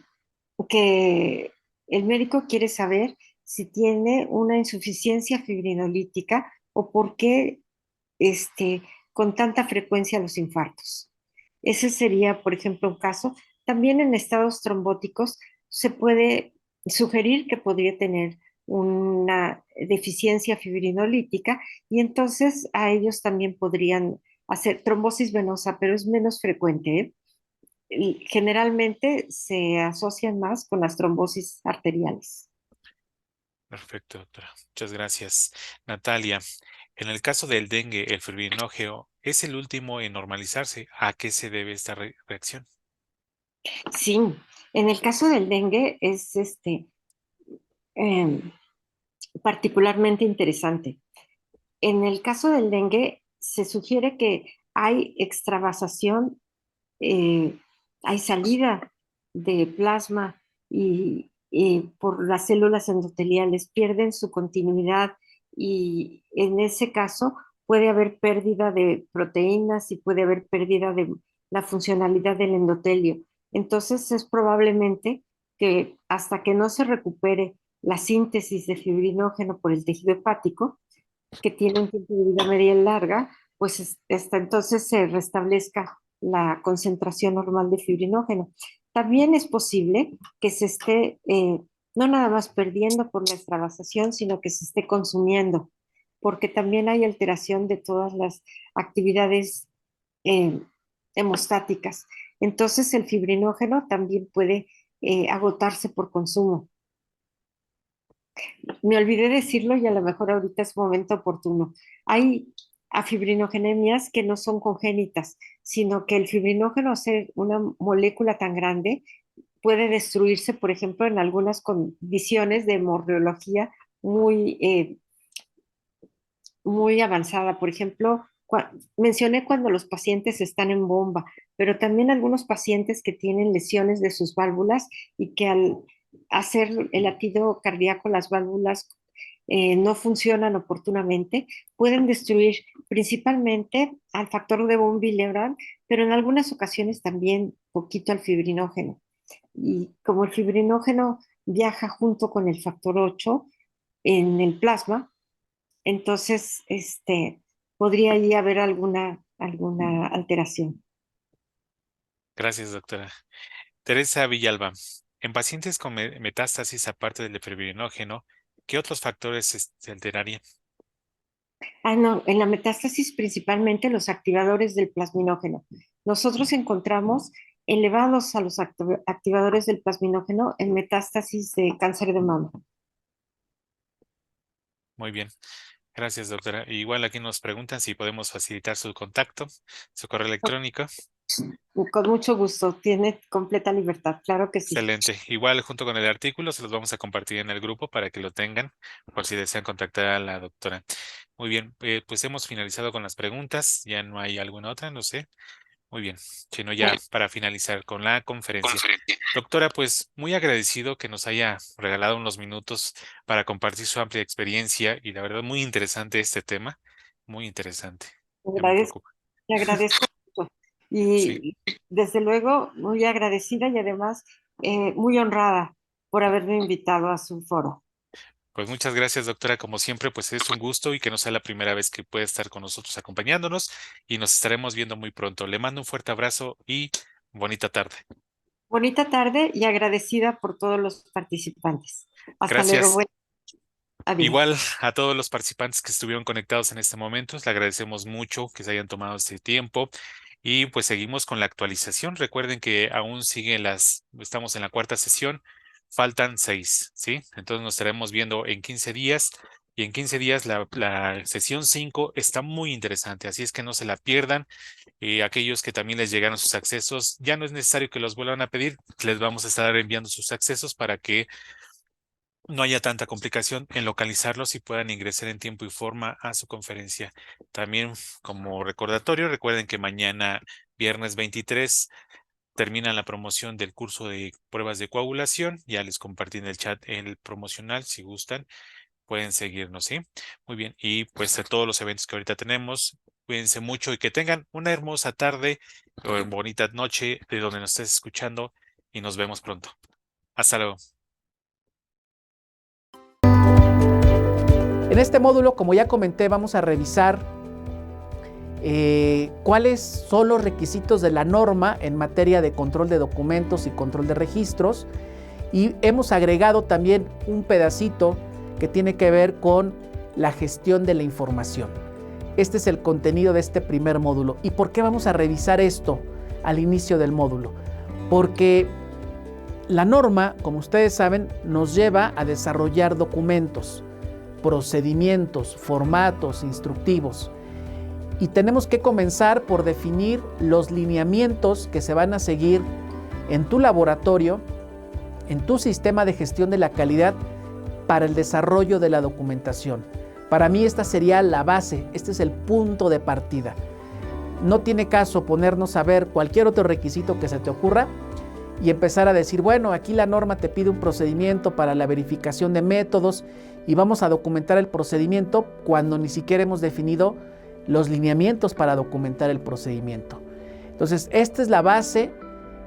que el médico quiere saber si tiene una insuficiencia fibrinolítica o por qué con tanta frecuencia los infartos. Ese sería, por ejemplo, un caso. También en estados trombóticos se puede sugerir que podría tener una deficiencia fibrinolítica y entonces a ellos también podrían hacer trombosis venosa, pero es menos frecuente, ¿eh? Y generalmente se asocian más con las trombosis arteriales. Perfecto, doctora. Muchas gracias. Natalia, en el caso del dengue, el fibrinógeno es el último en normalizarse. ¿A qué se debe esta reacción? Sí, en el caso del dengue es em, particularmente interesante. En el caso del dengue se sugiere que hay extravasación, eh, hay salida de plasma y por las células endoteliales pierden su continuidad y en ese caso puede haber pérdida de proteínas y puede haber pérdida de la funcionalidad del endotelio. Entonces es probablemente que hasta que no se recupere la síntesis de fibrinógeno por el tejido hepático, que tiene un tiempo de vida media y larga, pues hasta entonces se restablezca la concentración normal de fibrinógeno. También es posible que se esté no nada más perdiendo por la extravasación, sino que se esté consumiendo, porque también hay alteración de todas las actividades eh, hemostáticas. Entonces el fibrinógeno también puede agotarse por consumo. Me olvidé decirlo y a lo mejor ahorita es momento oportuno. Hay afibrinogenias que no son congénitas, sino que el fibrinógeno, al ser una molécula tan grande, puede destruirse, por ejemplo, en algunas condiciones de hemorreología muy, muy avanzada. Por ejemplo, mencioné cuando los pacientes están en bomba, pero también algunos pacientes que tienen lesiones de sus válvulas y que al hacer el latido cardíaco las válvulas no funcionan oportunamente, pueden destruir principalmente al factor de von Willebrand, pero en algunas ocasiones también poquito al fibrinógeno. Y como el fibrinógeno viaja junto con el factor 8 en el plasma, entonces podría ahí haber alguna alteración. Gracias, doctora. Teresa Villalba, en pacientes con metástasis aparte del fibrinógeno, ¿qué otros factores se alterarían? No, en la metástasis principalmente los activadores del plasminógeno. Nosotros encontramos elevados a los activadores del plasminógeno en metástasis de cáncer de mama. Muy bien. Gracias, doctora. Igual aquí nos preguntan si podemos facilitar su contacto, su correo electrónico. Con mucho gusto, tiene completa libertad, claro que sí. Excelente. Igual junto con el artículo se los vamos a compartir en el grupo para que lo tengan por si desean contactar a la doctora. Muy bien, pues hemos finalizado con las preguntas. Ya no hay alguna otra, no sé. Muy bien, sino ya para finalizar con la conferencia. Doctora, pues muy agradecido que nos haya regalado unos minutos para compartir su amplia experiencia y la verdad muy interesante este tema, muy interesante. Ya me preocupa. Le agradezco mucho. Sí, Y desde luego muy agradecida y además muy honrada por haberme invitado a su foro. pues muchas gracias, doctora. Como siempre, pues es un gusto y que no sea la primera vez que puede estar con nosotros acompañándonos y nos estaremos viendo muy pronto. Le mando un fuerte abrazo y bonita tarde. Bonita tarde y agradecida por todos los participantes. Hasta luego. Gracias. Adiós. Igual a todos los participantes que estuvieron conectados en este momento, les agradecemos mucho que se hayan tomado este tiempo y pues seguimos con la actualización. Recuerden que aún estamos en la cuarta sesión, faltan 6, ¿sí? Entonces nos estaremos viendo en 15 días y en 15 días la sesión 5 está muy interesante, así es que no se la pierdan. Aquellos que también les llegaron sus accesos, ya no es necesario que los vuelvan a pedir, les vamos a estar enviando sus accesos para que no haya tanta complicación en localizarlos y puedan ingresar en tiempo y forma a su conferencia. También como recordatorio, recuerden que mañana, viernes 23, termina la promoción del curso de pruebas de coagulación. Ya les compartí en el chat el promocional, si gustan, pueden seguirnos, ¿sí? Muy bien, y pues de todos los eventos que ahorita tenemos, cuídense mucho y que tengan una hermosa tarde o bonita noche de donde nos estés escuchando y nos vemos pronto. Hasta luego. En este módulo, como ya comenté, vamos a revisar cuáles son los requisitos de la norma en materia de control de documentos y control de registros, y hemos agregado también un pedacito que tiene que ver con la gestión de la información. Este es el contenido de este primer módulo. ¿Y por qué vamos a revisar esto al inicio del módulo? Porque la norma, como ustedes saben, nos lleva a desarrollar documentos, procedimientos, formatos instructivos. Y tenemos que comenzar por definir los lineamientos que se van a seguir en tu laboratorio, en tu sistema de gestión de la calidad para el desarrollo de la documentación. Para mí esta sería la base, este es el punto de partida. No tiene caso ponernos a ver cualquier otro requisito que se te ocurra y empezar a decir, bueno, aquí la norma te pide un procedimiento para la verificación de métodos y vamos a documentar el procedimiento cuando ni siquiera hemos definido los lineamientos para documentar el procedimiento. Entonces, esta es la base,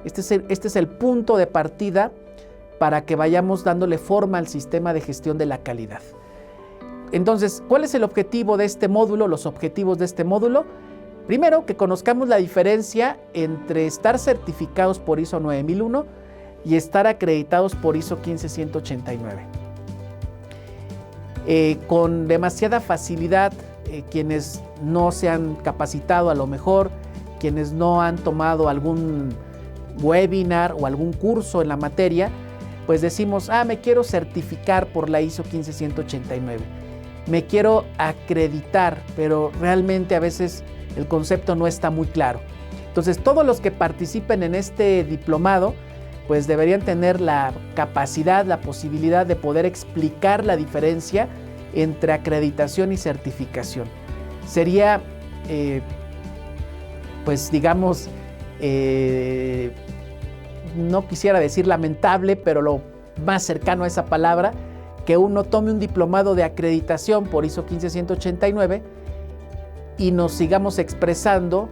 este es el punto de partida para que vayamos dándole forma al sistema de gestión de la calidad. Entonces, ¿cuál es el objetivo de este módulo? Los objetivos de este módulo. Primero, que conozcamos la diferencia entre estar certificados por ISO 9001 y estar acreditados por ISO 15189. Con demasiada facilidad, quienes no se han capacitado a lo mejor, quienes no han tomado algún webinar o algún curso en la materia, pues decimos, me quiero certificar por la ISO 15189, me quiero acreditar, pero realmente a veces el concepto no está muy claro. Entonces, todos los que participen en este diplomado, pues deberían tener la capacidad, la posibilidad de poder explicar la diferencia entre acreditación y certificación. Sería, pues digamos, no quisiera decir lamentable, pero lo más cercano a esa palabra, que uno tome un diplomado de acreditación por ISO 15189 y nos sigamos expresando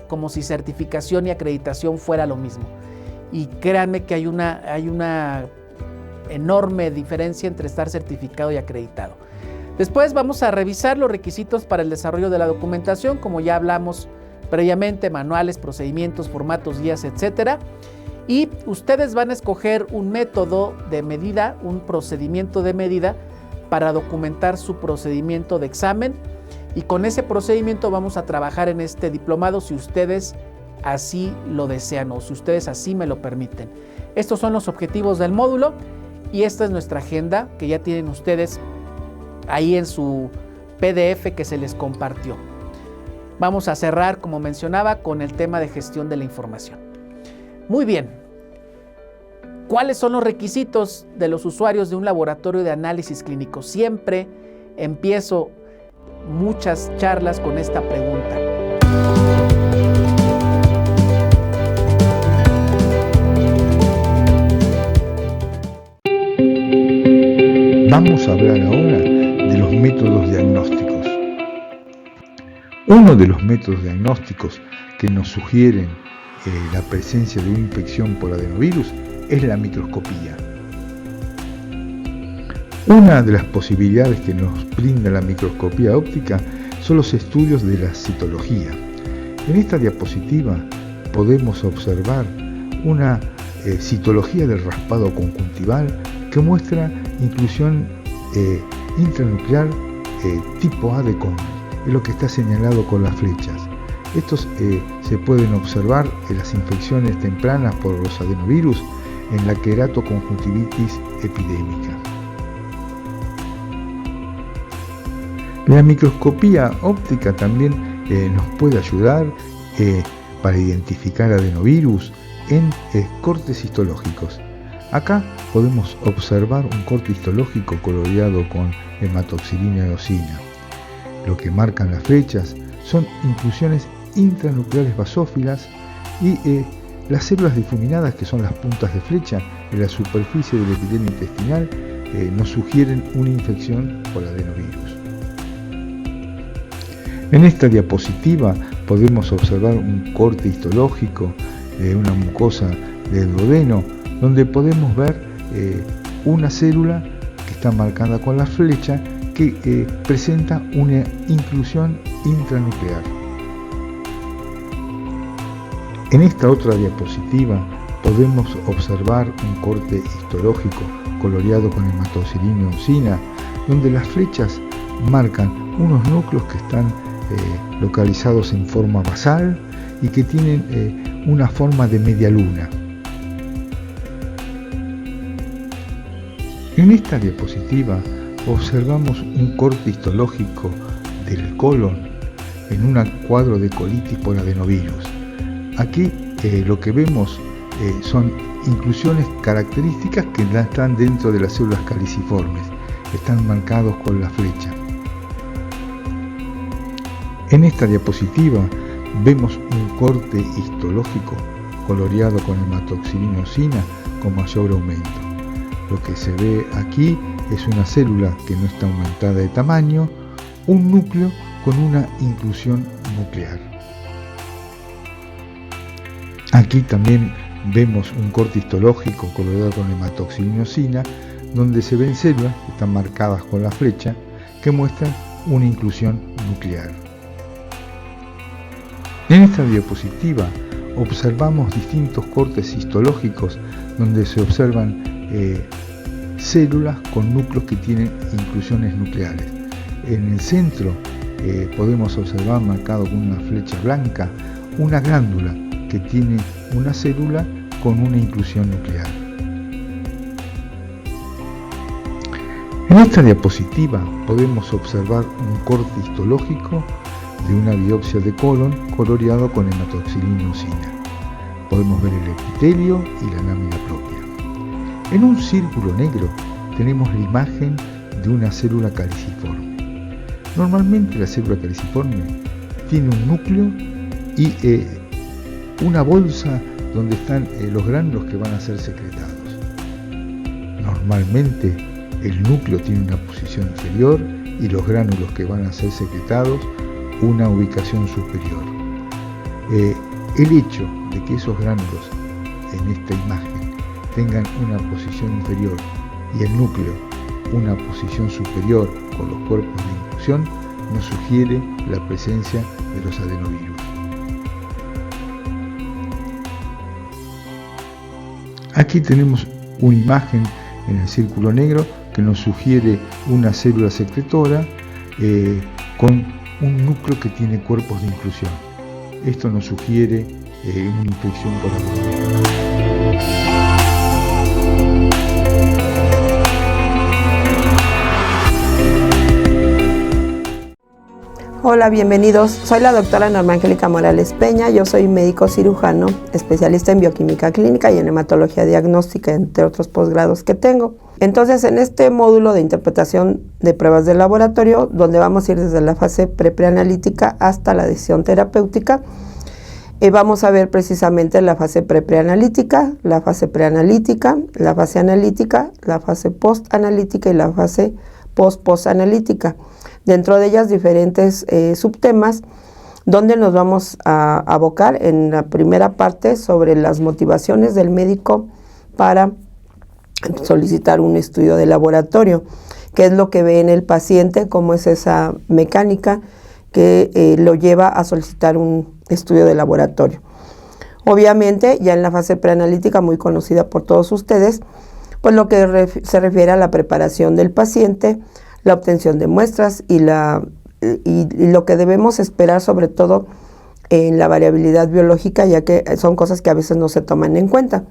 como si certificación y acreditación fuera lo mismo. Y créanme que hay una enorme diferencia entre estar certificado y acreditado. Después vamos a revisar los requisitos para el desarrollo de la documentación, como ya hablamos previamente, manuales, procedimientos, formatos, guías, etcétera. Y ustedes van a escoger un método de medida, un procedimiento de medida para documentar su procedimiento de examen, y con ese procedimiento vamos a trabajar en este diplomado si ustedes así lo desean o si ustedes así me lo permiten. Estos son los objetivos del módulo y esta es nuestra agenda que ya tienen ustedes ahí en su PDF que se les compartió. Vamos a cerrar, como mencionaba, con el tema de gestión de la información. Muy bien. ¿Cuáles son los requisitos de los usuarios de un laboratorio de análisis clínico? Siempre empiezo muchas charlas con esta pregunta. Vamos a hablar ahora de los métodos diagnósticos. Uno de los métodos diagnósticos que nos sugieren la presencia de una infección por adenovirus es la microscopía. Una de las posibilidades que nos brinda la microscopía óptica son los estudios de la citología. En esta diapositiva podemos observar una citología del raspado conjuntival que muestra inclusión intranuclear tipo A de Conley, es lo que está señalado con las flechas. Estos se pueden observar en las infecciones tempranas por los adenovirus en la queratoconjuntivitis epidémica. La microscopía óptica también nos puede ayudar para identificar adenovirus en cortes histológicos. Acá podemos observar un corte histológico coloreado con hematoxilina eosina. Lo que marcan las flechas son inclusiones intranucleares basófilas y las células difuminadas, que son las puntas de flecha en la superficie del epitelio intestinal, nos sugieren una infección por adenovirus. En esta diapositiva podemos observar un corte histológico de una mucosa del duodeno, donde podemos ver una célula que está marcada con la flecha que presenta una inclusión intranuclear. En esta otra diapositiva podemos observar un corte histológico coloreado con hematoxilina eosina, donde las flechas marcan unos núcleos que están localizados en forma basal y que tienen una forma de media luna. En esta diapositiva observamos un corte histológico del colon en un cuadro de colitis por adenovirus. Aquí lo que vemos son inclusiones características que están dentro de las células caliciformes, están marcados con la flecha. En esta diapositiva vemos un corte histológico coloreado con hematoxilina eosina con mayor aumento. Lo que se ve aquí es una célula que no está aumentada de tamaño, un núcleo con una inclusión nuclear. Aquí también vemos un corte histológico coloreado con hematoxilina eosina, donde se ven células que están marcadas con la flecha que muestran una inclusión nuclear. En esta diapositiva observamos distintos cortes histológicos donde se observan células con núcleos que tienen inclusiones nucleares. En el centro podemos observar marcado con una flecha blanca una glándula que tiene una célula con una inclusión nuclear. En esta diapositiva podemos observar un corte histológico de una biopsia de colon coloreado con hematoxilina eosina. Podemos ver el epitelio y la lámina propia. En un círculo negro tenemos la imagen de una célula caliciforme. Normalmente la célula caliciforme tiene un núcleo y una bolsa donde están los gránulos que van a ser secretados. Normalmente el núcleo tiene una posición inferior y los gránulos que van a ser secretados una ubicación superior. El hecho de que esos gránulos en esta imagen tengan una posición inferior y el núcleo una posición superior con los cuerpos de inclusión nos sugiere la presencia de los adenovirus. Aquí tenemos una imagen en el círculo negro que nos sugiere una célula secretora con un núcleo que tiene cuerpos de inclusión. Esto nos sugiere una infección por adenovirus. Hola, bienvenidos. Soy la doctora Norma Angélica Morales Peña. Yo soy médico cirujano, especialista en bioquímica clínica y en hematología diagnóstica, entre otros posgrados que tengo. Entonces, en este módulo de interpretación de pruebas de laboratorio, donde vamos a ir desde la fase preanalítica hasta la decisión terapéutica, vamos a ver precisamente la fase preanalítica, la fase preanalítica, la fase analítica, la fase postanalítica y la fase postanalítica. Dentro de ellas diferentes subtemas donde nos vamos a abocar en la primera parte sobre las motivaciones del médico para solicitar un estudio de laboratorio, qué es lo que ve en el paciente, cómo es esa mecánica que lo lleva a solicitar un estudio de laboratorio. Obviamente, ya en la fase preanalítica, muy conocida por todos ustedes, pues lo que se refiere a la preparación del paciente, la obtención de muestras y lo que debemos esperar sobre todo en la variabilidad biológica, ya que son cosas que a veces no se toman en cuenta.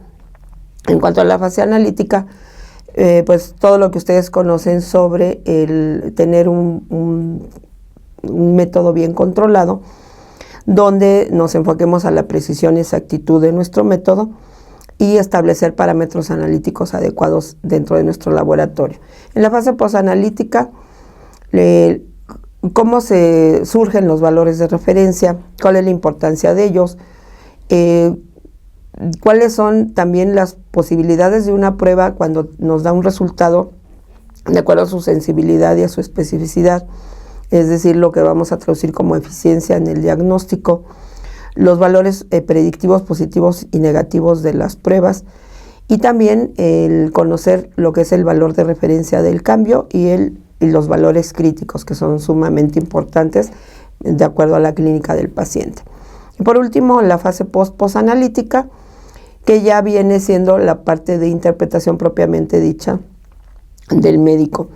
En cuanto a la fase analítica, pues todo lo que ustedes conocen sobre el tener un método bien controlado, donde nos enfoquemos a la precisión y exactitud de nuestro método y establecer parámetros analíticos adecuados dentro de nuestro laboratorio. En la fase posanalítica, cómo se surgen los valores de referencia, cuál es la importancia de ellos, cuáles son también las posibilidades de una prueba cuando nos da un resultado de acuerdo a su sensibilidad y a su especificidad, es decir, lo que vamos a traducir como eficiencia en el diagnóstico, los valores predictivos positivos y negativos de las pruebas y también el conocer lo que es el valor de referencia del cambio y los valores críticos, que son sumamente importantes de acuerdo a la clínica del paciente. Y por último, la fase postanalítica, que ya viene siendo la parte de interpretación propiamente dicha del médico,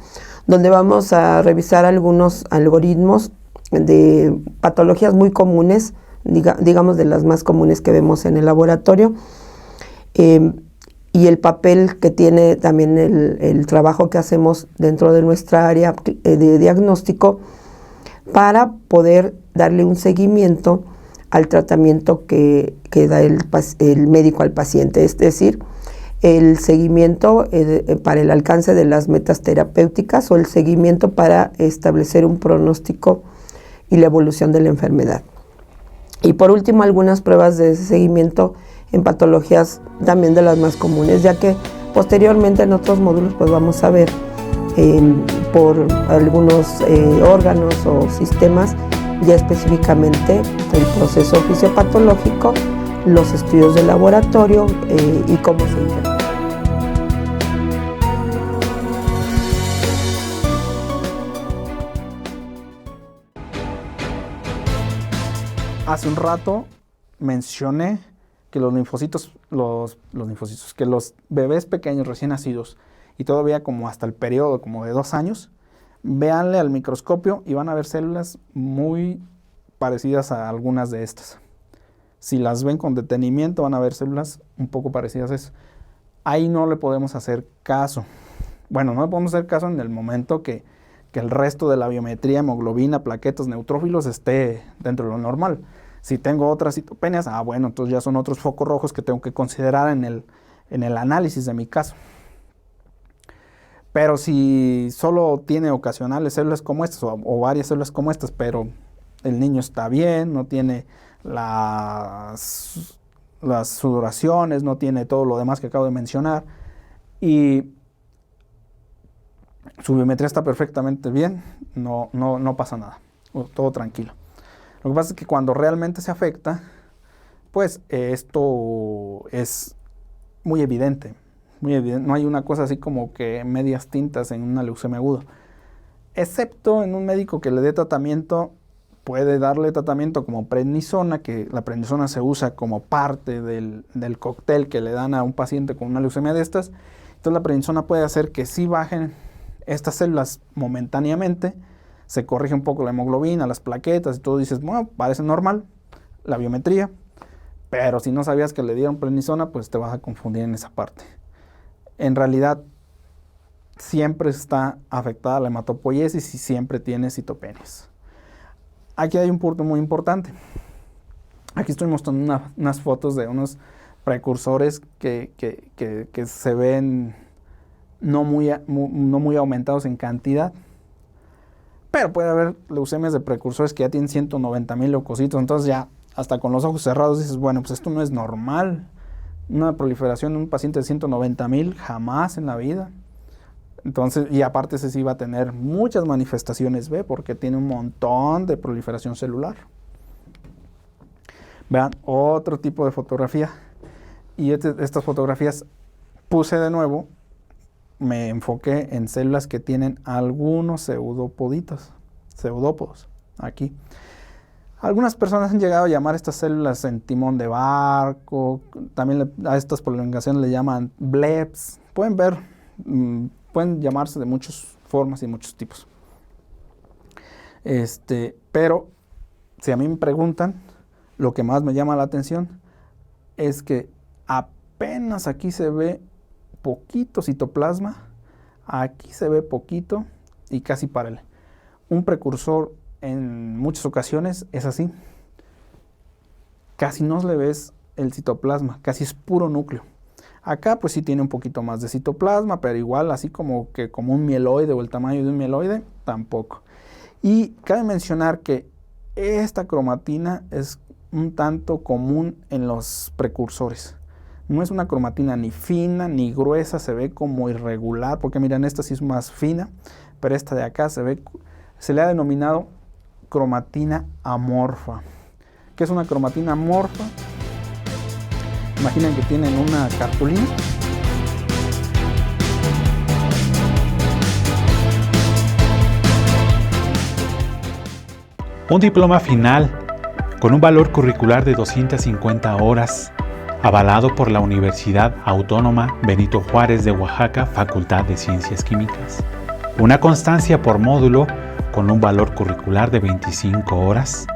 donde vamos a revisar algunos algoritmos de patologías muy comunes, digamos de las más comunes que vemos en el laboratorio, y el papel que tiene también el trabajo que hacemos dentro de nuestra área de diagnóstico para poder darle un seguimiento al tratamiento que da el médico al paciente, es decir, el seguimiento para el alcance de las metas terapéuticas o el seguimiento para establecer un pronóstico y la evolución de la enfermedad. Y por último, algunas pruebas de seguimiento en patologías también de las más comunes, ya que posteriormente en otros módulos pues vamos a ver por algunos órganos o sistemas ya específicamente el proceso fisiopatológico, los estudios de laboratorio y cómo se interpreta. Hace un rato mencioné que los linfocitos, que los bebés pequeños recién nacidos y todavía como hasta el periodo como de 2 años, véanle al microscopio y van a ver células muy parecidas a algunas de estas. Si las ven con detenimiento van a ver células un poco parecidas a eso. Ahí no le podemos hacer caso. Bueno, no le podemos hacer caso en el momento que el resto de la biometría, hemoglobina, plaquetas, neutrófilos esté dentro de lo normal. Si tengo otras citopenias, bueno, entonces ya son otros focos rojos que tengo que considerar en el análisis de mi caso. Pero si solo tiene ocasionales células como estas o varias células como estas, pero el niño está bien, no tiene las sudoraciones, no tiene todo lo demás que acabo de mencionar y su biometría está perfectamente bien, no pasa nada, todo tranquilo. Lo que pasa es que cuando realmente se afecta, pues esto es muy evidente, no hay una cosa así como que medias tintas en una leucemia aguda, excepto en un médico que le dé tratamiento puede darle tratamiento como prednisona, que la prednisona se usa como parte del cóctel que le dan a un paciente con una leucemia de estas. Entonces la prednisona puede hacer que sí bajen estas células momentáneamente, se corrige un poco la hemoglobina, las plaquetas y todo, dices, bueno, parece normal la biometría, pero si no sabías que le dieron prednisona, pues te vas a confundir en esa parte. En realidad, siempre está afectada la hematopoiesis y siempre tiene citopenias. Aquí hay un punto muy importante. Aquí estoy mostrando unas fotos de unos precursores que se ven no muy aumentados en cantidad. Pero puede haber leucemias de precursores que ya tienen 190,000 leucocitos. Entonces ya hasta con los ojos cerrados dices, bueno, pues esto no es normal. Una proliferación en un paciente de 190,000 jamás en la vida. Entonces, y aparte ese sí va a tener muchas manifestaciones B porque tiene un montón de proliferación celular. Vean, otro tipo de fotografía. Y estas fotografías puse de nuevo, me enfoqué en células que tienen algunos pseudópodos, aquí. Algunas personas han llegado a llamar estas células en timón de barco, también a estas prolongaciones le llaman blebs. Pueden ver, pueden llamarse de muchas formas y muchos tipos. Pero si a mí me preguntan, lo que más me llama la atención es que apenas aquí se ve poquito citoplasma, aquí se ve poquito y casi paralelo. Un precursor en muchas ocasiones es así. Casi no le ves el citoplasma, casi es puro núcleo. Acá pues sí tiene un poquito más de citoplasma, pero igual así como un mieloide o el tamaño de un mieloide, tampoco. Y cabe mencionar que esta cromatina es un tanto común en los precursores. No es una cromatina ni fina ni gruesa, se ve como irregular, porque miren, esta sí es más fina, pero esta de acá se le ha denominado cromatina amorfa. ¿Qué es una cromatina amorfa? Imaginen que tienen una cartulina. Un diploma final con un valor curricular de 250 horas, avalado por la Universidad Autónoma Benito Juárez de Oaxaca, Facultad de Ciencias Químicas. Una constancia por módulo con un valor curricular de 25 horas.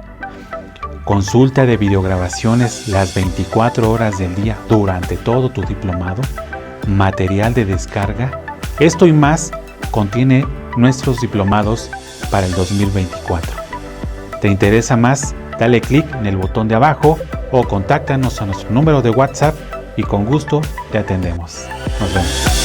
Consulta de videograbaciones las 24 horas del día durante todo tu diplomado. Material de descarga. Esto y más contiene nuestros diplomados para el 2024. ¿Te interesa más? Dale clic en el botón de abajo o contáctanos a nuestro número de WhatsApp y con gusto te atendemos. Nos vemos.